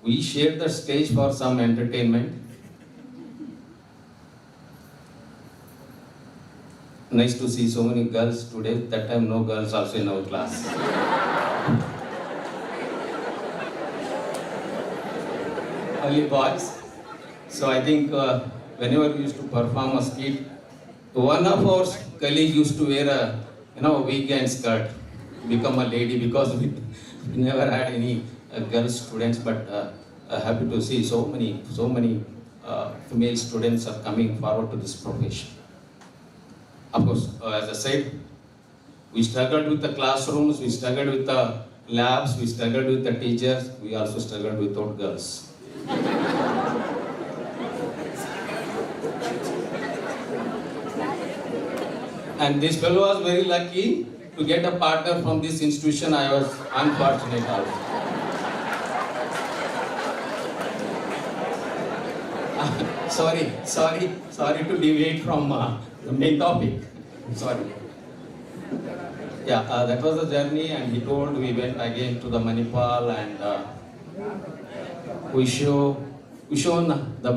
we shared the stage for some entertainment. Nice to see so many girls today. That time no girls also in our class. Only boys. So I think whenever we used to perform a skit, one of our colleagues used to wear a wig and skirt, become a lady, because we never had any girl students. But happy to see so many female students are coming forward to this profession. Of course, as I said, we struggled with the classrooms, we struggled with the labs, we struggled with the teachers, we also struggled without girls. And this fellow was very lucky to get a partner from this institution. I was unfortunate also. Sorry to deviate from the main topic. Sorry. Yeah, that was the journey, and he told we went again to the Manipal, and we shown the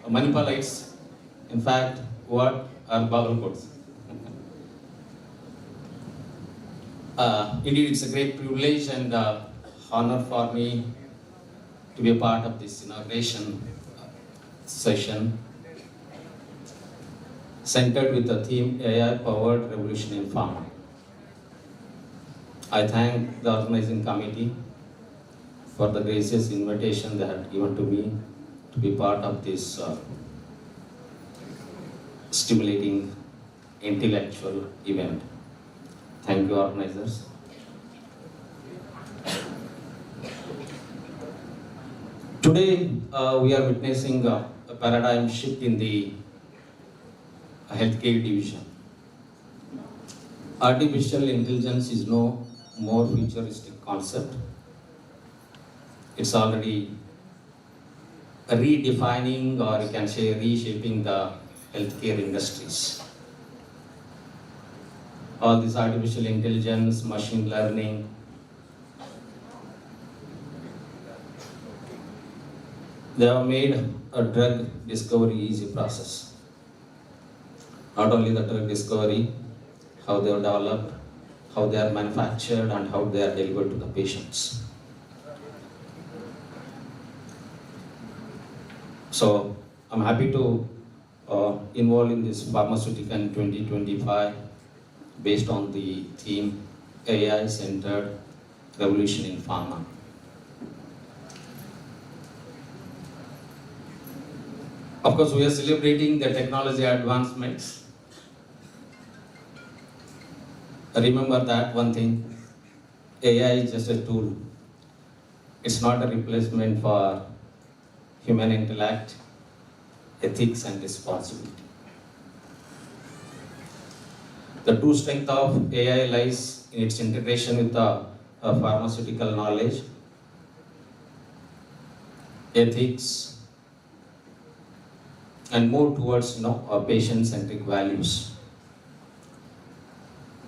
Manipalites, in fact, what are Bagalkots. Indeed, it's a great privilege and honor for me to be a part of this inauguration session, centered with the theme AI-powered revolution in pharma. I thank the organizing committee for the gracious invitation they had given to me to be part of this stimulating intellectual event. Thank you, organizers. Today, we are witnessing a paradigm shift in the healthcare division. Artificial intelligence is no more futuristic concept. It's already redefining, or you can say reshaping, the healthcare industries. All this artificial intelligence, machine learning, they have made a drug discovery easy process. Not only the drug discovery, how they are developed, how they are manufactured, and how they are delivered to the patients. So I'm happy to involve in this PHARMACEUTICON 2025 based on the theme AI-centered revolution in pharma. Of course, we are celebrating the technology advancements. Remember that one thing, AI is just a tool. It's not a replacement for human intellect, ethics, and responsibility. The true strength of AI lies in its integration with the pharmaceutical knowledge, ethics, and more towards patient-centric values.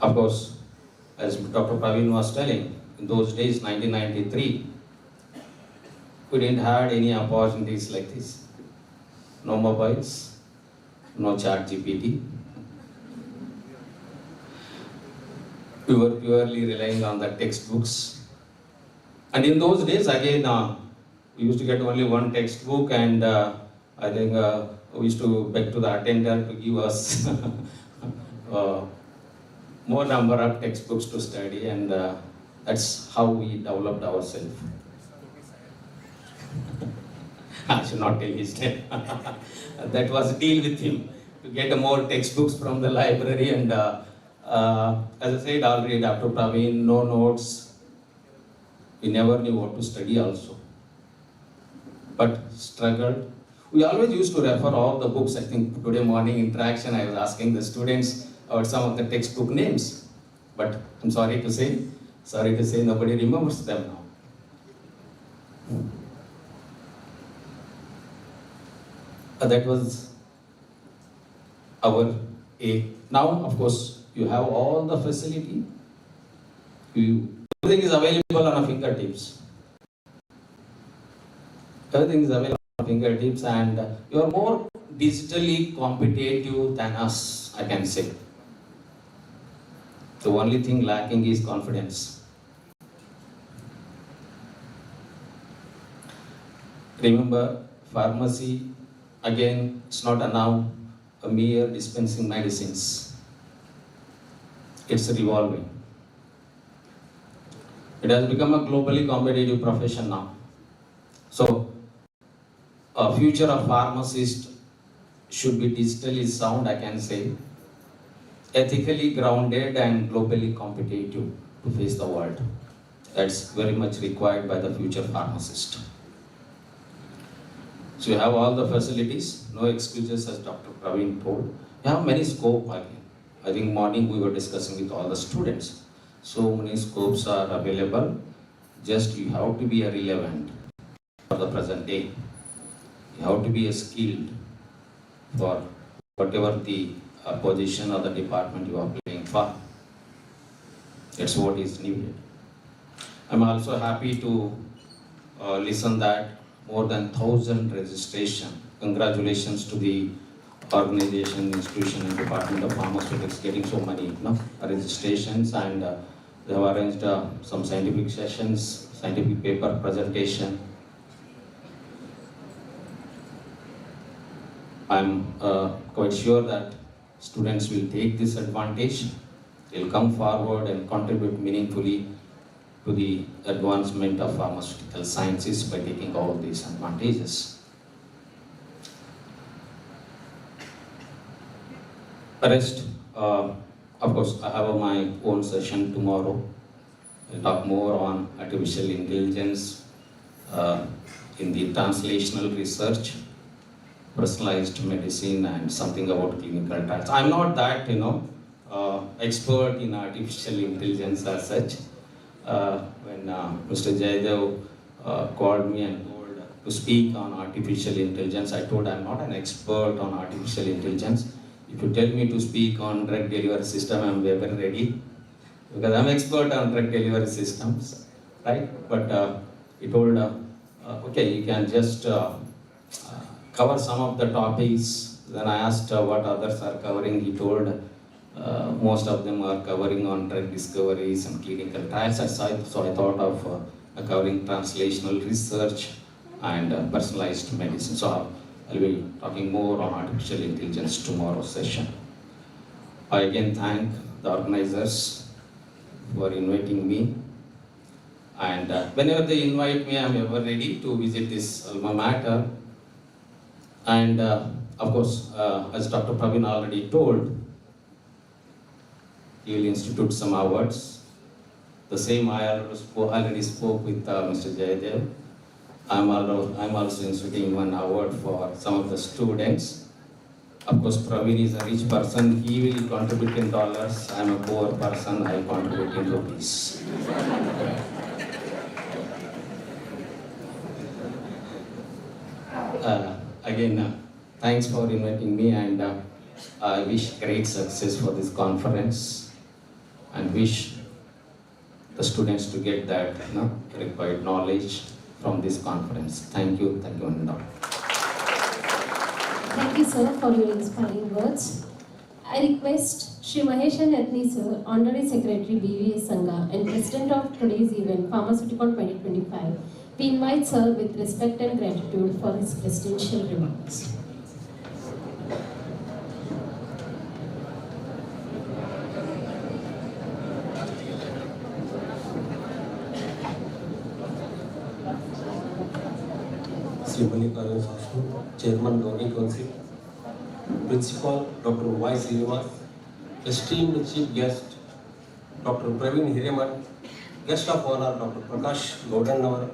Of course, as Dr. Praveen was telling, in those days, 1993, we didn't have any opportunities like this. No mobiles, no chat GPT. We were purely relying on the textbooks. And in those days, again, we used to get only one textbook, and I think we used to beg to the attendant to give us more number of textbooks to study, and that's how we developed ourselves. I should not tell his name. That was a deal with him to get more textbooks from the library, and as I said already, Dr. Praveen, no notes. We never knew what to study also, but struggled. We always used to refer all the books. I think today morning interaction, I was asking the students about some of the textbook names, but I'm sorry to say, nobody remembers them now. That was our aim. Now, of course, you have all the facility. Everything is available on our fingertips. Everything is available on our fingertips, and you are more digitally competitive than us, I can say. The only thing lacking is confidence. Remember, pharmacy, again, it's not now a mere dispensing medicines. It's revolving. It has become a globally competitive profession now. So, a future of pharmacist should be digitally sound, I can say, ethically grounded and globally competitive to face the world. That's very much required by the future pharmacist. So you have all the facilities, no excuses, as Dr. Praveen told. You have many scope again. I think morning we were discussing with all the students. So many scopes are available. Just you have to be relevant for the present day. You have to be skilled for whatever the position or the department you are playing for. That's what is needed. I'm also happy to listen that more than 1,000 registration. Congratulations to the organization, institution, and Department of Pharmaceutics getting so many registrations, and they have arranged some scientific sessions, scientific paper presentation. I'm quite sure that students will take this advantage. They'll come forward and contribute meaningfully to the advancement of pharmaceutical sciences by taking all these advantages. The rest, of course, I have my own session tomorrow. I'll talk more on artificial intelligence in the translational research, personalized medicine, and something about clinical trials. I'm not that, expert in artificial intelligence as such. When Mr. Jaydev called me and told to speak on artificial intelligence, I told I'm not an expert on artificial intelligence. If you tell me to speak on drug delivery system, I'm very ready, because I'm expert on drug delivery systems, right? But he told, okay, you can just cover some of the topics. Then I asked what others are covering. He told most of them are covering on drug discoveries and clinical trials. So I thought of covering translational research and personalized medicine. So I'll be talking more on artificial intelligence tomorrow's session. I again thank the organizers for inviting me. And whenever they invite me, I'm ever ready to visit this alma mater. And of course, as Dr. Praveen already told, he will institute some awards. The same I already spoke with Mr. Jaydev. I'm also instituting one award for some of the students. Of course, Praveen is a rich person. He will contribute in dollars. I am a poor person. I contribute in rupees. Again, thanks for inviting me, and I wish great success for this conference, and wish the students to get that required knowledge from this conference. Thank you, and all. Thank you, sir, for your inspiring words. I request Shri Maheshan Yatni, sir, Honorary Secretary, BVVS Sangha, and President of today's event, PHARMACEUTICON 2025. We invite sir with respect and gratitude for his presidential remarks. Shri Mallikarjun Shastu, Chairman Governing Council, Principal Dr. Y. Srinivas, esteemed Chief Guest Dr. Praveen Hireman, Guest of Honor Dr. Prakash Gaudannavar,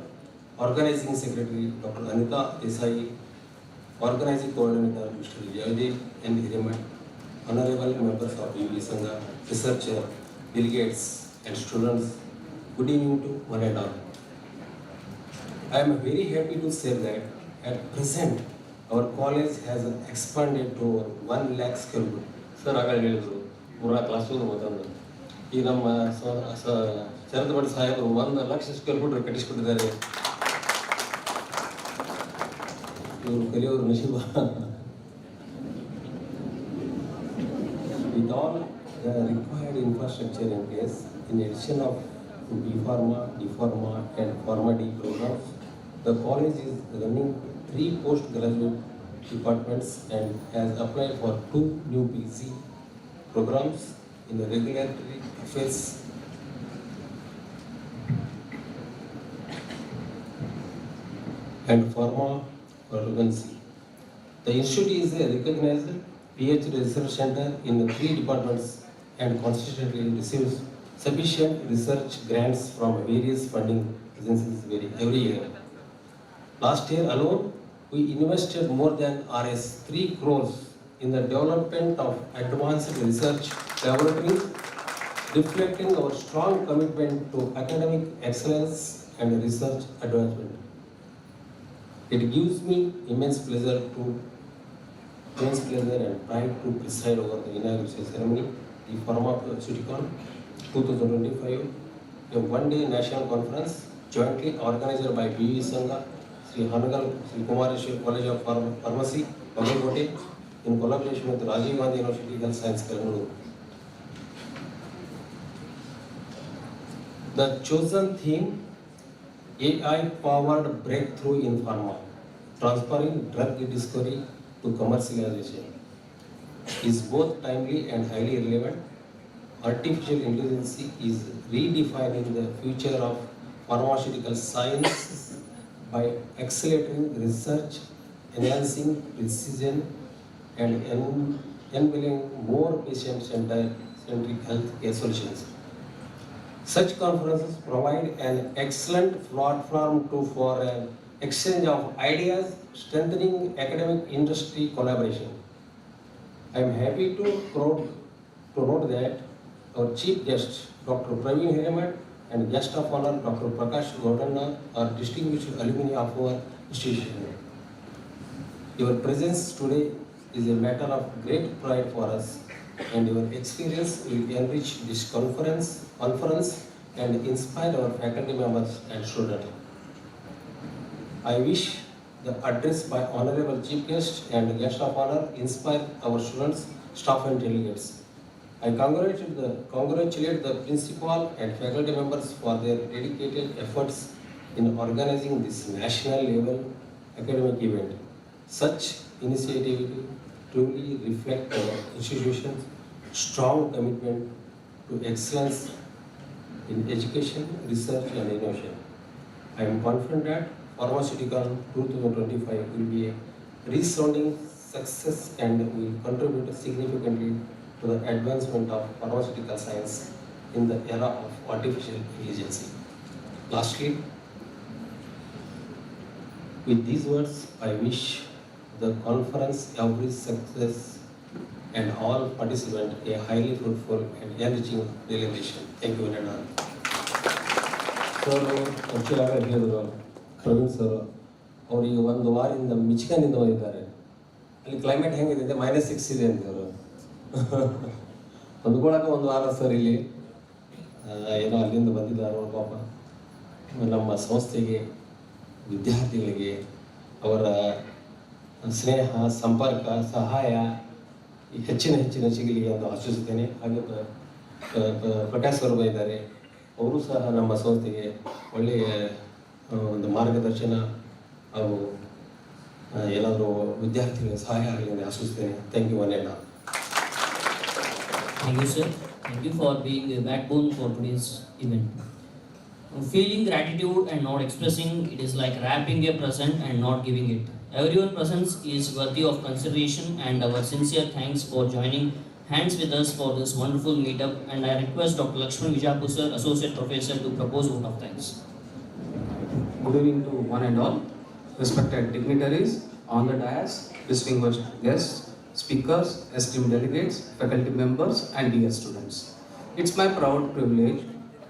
Organizing Secretary Dr. Anita Desai, Organizing Coordinator Mr. Jaydev N. Hireman, Honorable members of BVVS Sangha, researcher, delegates and students, good evening to one and all. I am very happy to say that at present our college has expanded to over 1 lakh square feet. Sir, ಆಗಲೇ ಹೇಳಿದ್ರು 3 class room ಓದೋದು. ಈ ನಮ್ಮ ಶರತ್ ಭಟ್ ಸಾಹೇಬರು 1 lakh square feet ಕಟ್ಟಿಸ್ಕೊಟ್ಟಿದ್ದಾರೆ. ಇವರು ಕಲಿಯೋರು ನಶೀಬ. With all the required infrastructure in place, in addition of B Pharma, D Pharma and Pharma D programs, the college is running 3 postgraduate departments and has applied for 2 new PG programs in the regulatory affairs and pharmacology. The institute is a recognized PhD research center in 3 departments and consistently receives sufficient research grants from various funding agencies every year. Last year alone, we invested more than Rs 3 crores in the development of advanced research laboratories, reflecting our strong commitment to academic excellence and research advancement. It gives me immense pleasure and pride to preside over the inauguration ceremony, the PHARMACEUTICON 2025, a one-day national conference jointly organized by BVVS Sangha, Shri Hangal, Shri Kumareshwar College of Pharmacy, Bagalkot, in collaboration with Rajiv Gandhi University Health Science Karanur. The chosen theme, AI-powered breakthrough in pharma, transferring drug discovery to commercialization, is both timely and highly relevant. Artificial intelligence is redefining the future of pharmaceutical science by accelerating research, enhancing precision, and enabling more patient-centric healthcare solutions. Such conferences provide an excellent platform for an exchange of ideas, strengthening academic industry collaboration. I am happy to note that our chief guest, Dr. Praveen Hireman, and guest of honor, Dr. Prakash Gaudannavar, are distinguished alumni of our institution. Your presence today is a matter of great pride for us, and your experience will enrich this conference and inspire our faculty members and students. I wish the address by Honorable Chief Guest and Guest of Honor inspire our students, staff and delegates. I congratulate the principal and faculty members for their dedicated efforts in organizing this national level academic event. Such initiative truly reflect our institution's strong commitment to excellence in education, research and innovation. I am confident that PHARMACEUTICON 2025 will be a resounding success and will contribute significantly to the advancement of pharmaceutical science in the era of artificial intelligence. Lastly, with these words, I wish the conference every success and all participants a highly fruitful and enriching deliberation. Thank you very much. Sir actually ಹೇಳಿದ್ರು Praveen sir ಅವರಿಗೆ ಒಂದು ವಾರದಿಂದ ಮಿಚಿಗನ್ನಿಂದ ಬಂದಿದ್ದಾರೆ. ಅಲ್ಲಿ climate ಹೆಂಗಿದೆ ಅಂದರೆ -6 ಇದೆ ಅಂತವರು ಹೊಂದ್ಕೊಳಕ್ಕೆ ಒಂದು ವಾರ ಸರ್ ಇಲ್ಲಿ ಏನೋ ಅಲ್ಲಿಂದ ಬಂದಿದ್ದಾರೆ ಪಾಪ. ನಮ್ಮ ಸಂಸ್ಥೆಗೆ ವಿದ್ಯಾರ್ಥಿಗಳಿಗೆ ಅವರ ಸ್ನೇಹ ಸಂಪರ್ಕ ಸಹಾಯ ಹೆಚ್ಚಿನ ಸಿಗಲಿ ಎಂದು ಆಶಿಸುತ್ತೇನೆ. ಹಾಗೆ ಪ್ರಕಾಶ್ ಅವರು ಬಂದಿದ್ದಾರೆ, ಅವರು ಸಹ ನಮ್ಮ ಸಂಸ್ಥೆಗೆ ಒಳ್ಳೆಯ ಒಂದು ಮಾರ್ಗದರ್ಶನ ಹಾಗೂ ಏನಾದರೂ ವಿದ್ಯಾರ್ಥಿಗಳಿಗೆ ಸಹಾಯ ಆಗಲಿ ಎಂದು ಆಶಿಸುತ್ತೇನೆ. Thank you one and all. Thank you, sir. Thank you for being a backbone for today's event. Feeling gratitude and not expressing it is like wrapping a present and not giving it. Everyone's presence is worthy of consideration, and our sincere thanks for joining hands with us for this wonderful meetup. And I request Dr. Lakshman Vijayapu sir, Associate Professor, to propose vote of thanks. Good evening to one and all, respected dignitaries on the dais, distinguished guests, speakers, esteemed delegates, faculty members, and dear students. It's my proud privilege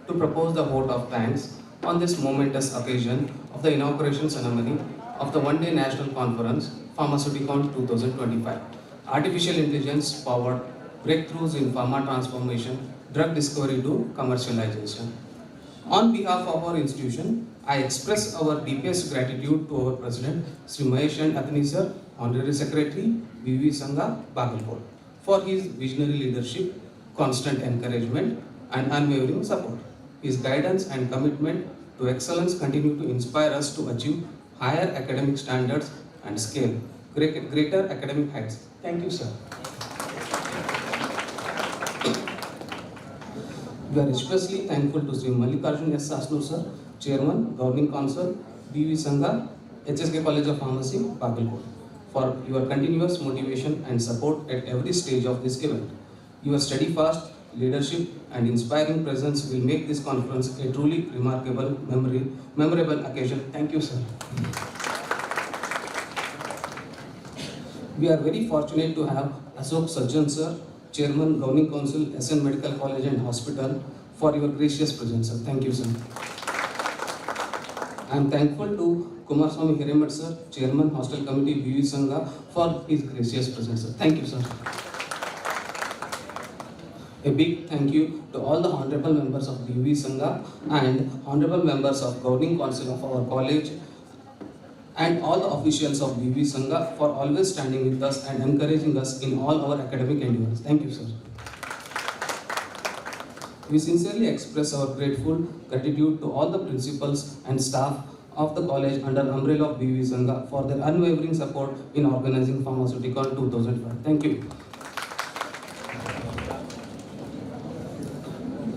to propose the vote of thanks on this momentous occasion of the inauguration ceremony of the one-day national conference, PHARMACEUTICON 2025. Artificial intelligence powered breakthroughs in pharma transformation, drug discovery to commercialization. On behalf of our institution, I express our deepest gratitude to our President, Shri Athani sir, Honorary Secretary, BVVS Sangha, Bagalkot, for his visionary leadership, constant encouragement, and unwavering support. His guidance and commitment to excellence continue to inspire us to achieve higher academic standards and scale greater academic heights. Thank you, sir. We are especially thankful to Shri Mallikarjun S. Sasnu sir, Chairman, Governing Council, BVVS Sangha, HSK College of Pharmacy, Bagalkot, for your continuous motivation and support at every stage of this event. Your steadfast leadership and inspiring presence will make this conference a truly remarkable, memorable occasion. Thank you, sir. We are very fortunate to have Ashok Sajjan sir, Chairman, Governing Council, SN Medical College and Hospital, for your gracious presence, sir. Thank you, sir. I am thankful to Kumareshwar sir, Chairman, Hostel Committee, BVVS Sangha, for his gracious presence, sir. Thank you, sir. A big thank you to all the honorable members of BVVS Sangha and honorable members of Governing Council of our college and all the officials of BVVS Sangha for always standing with us and encouraging us in all our academic endeavors. Thank you, sir. We sincerely express our grateful gratitude to all the principals and staff of the college under umbrella of BVVS Sangha for their unwavering support in organizing PHARMACEUTICON 2005. Thank you.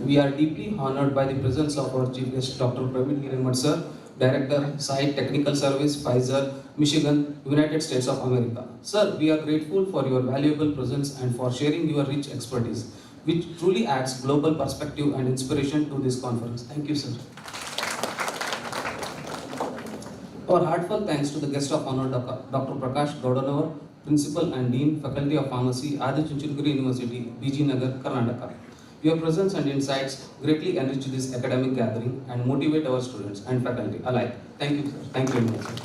We are deeply honored by the presence of our chief guest, Dr. Praveer sir, Director, Site Technical Service, Pfizer, Michigan, United States of America. Sir, we are grateful for your valuable presence and for sharing your rich expertise, which truly adds global perspective and inspiration to this conference. Thank you, sir. Our heartfelt thanks to the guest of honor, Dr. Prakash Gowdanavar, Principal and Dean, Faculty of Pharmacy, Adi Chunchalgiri University, BG Nagar, Karnataka. Your presence and insights greatly enrich this academic gathering and motivate our students and faculty alike. Thank you, sir. Thank you very much, sir.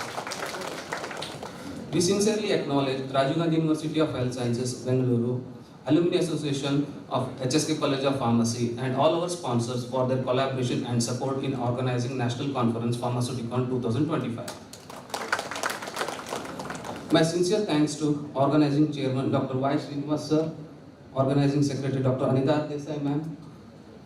We sincerely acknowledge Rajiv Gandhi University of Health Sciences, Bengaluru, Alumni Association of HSK College of Pharmacy, and all our sponsors for their collaboration and support in organizing National Conference PHARMACEUTICON 2025. My sincere thanks to organizing chairman Dr. Y. Srinivas sir, organizing secretary Dr. Anita Desai ma'am,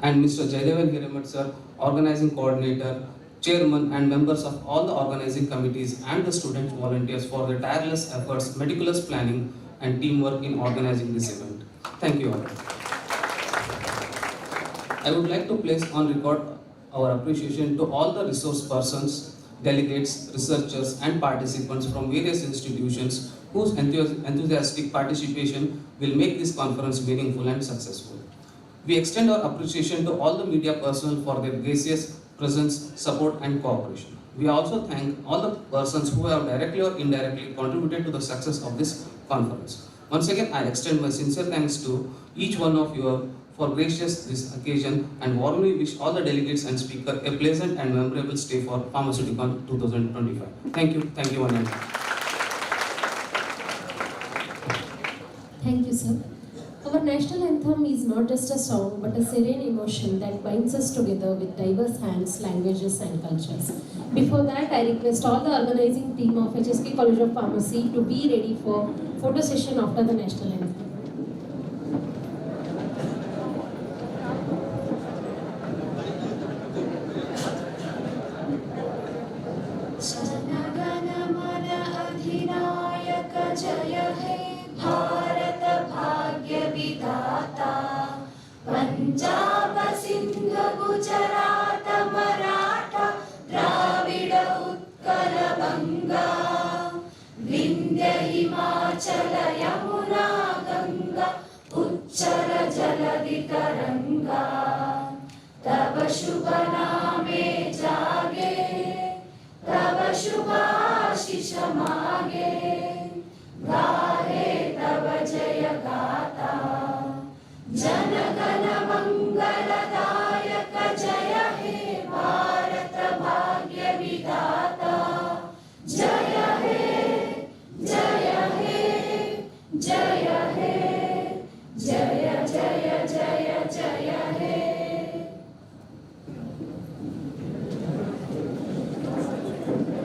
and Mr. Jaydevan Hiramat sir, organizing coordinator, chairman and members of all the organizing committees and the student volunteers for their tireless efforts, meticulous planning and teamwork in organizing this event. Thank you all. I would like to place on record our appreciation to all the resource persons, delegates, researchers and participants from various institutions whose enthusiastic participation will make this conference meaningful and successful. We extend our appreciation to all the media personnel for their gracious presence, support and cooperation. We also thank all the persons who have directly or indirectly contributed to the success of this conference. Once again, I extend my sincere thanks to each one of you for gracious this occasion and warmly wish all the delegates and speakers a pleasant and memorable stay for PHARMACEUTICON 2025. Thank you one and all. Thank you, sir. Our national anthem is not just a song but a serene emotion that binds us together with diverse hands, languages and cultures. Before that, I request all the organizing team of HSK College of Pharmacy to be ready for photo session after the national anthem. अधिनायक जय हे भारत भाग्य विधाता पंजाब सिंध गुजरात मराठा द्राविड उत्कल बंगा विंध्य हिमाचल यमुना गंगा उच्चल जलधि तरंगा तब शुभ नामे जागे तब शुभाशिष मागे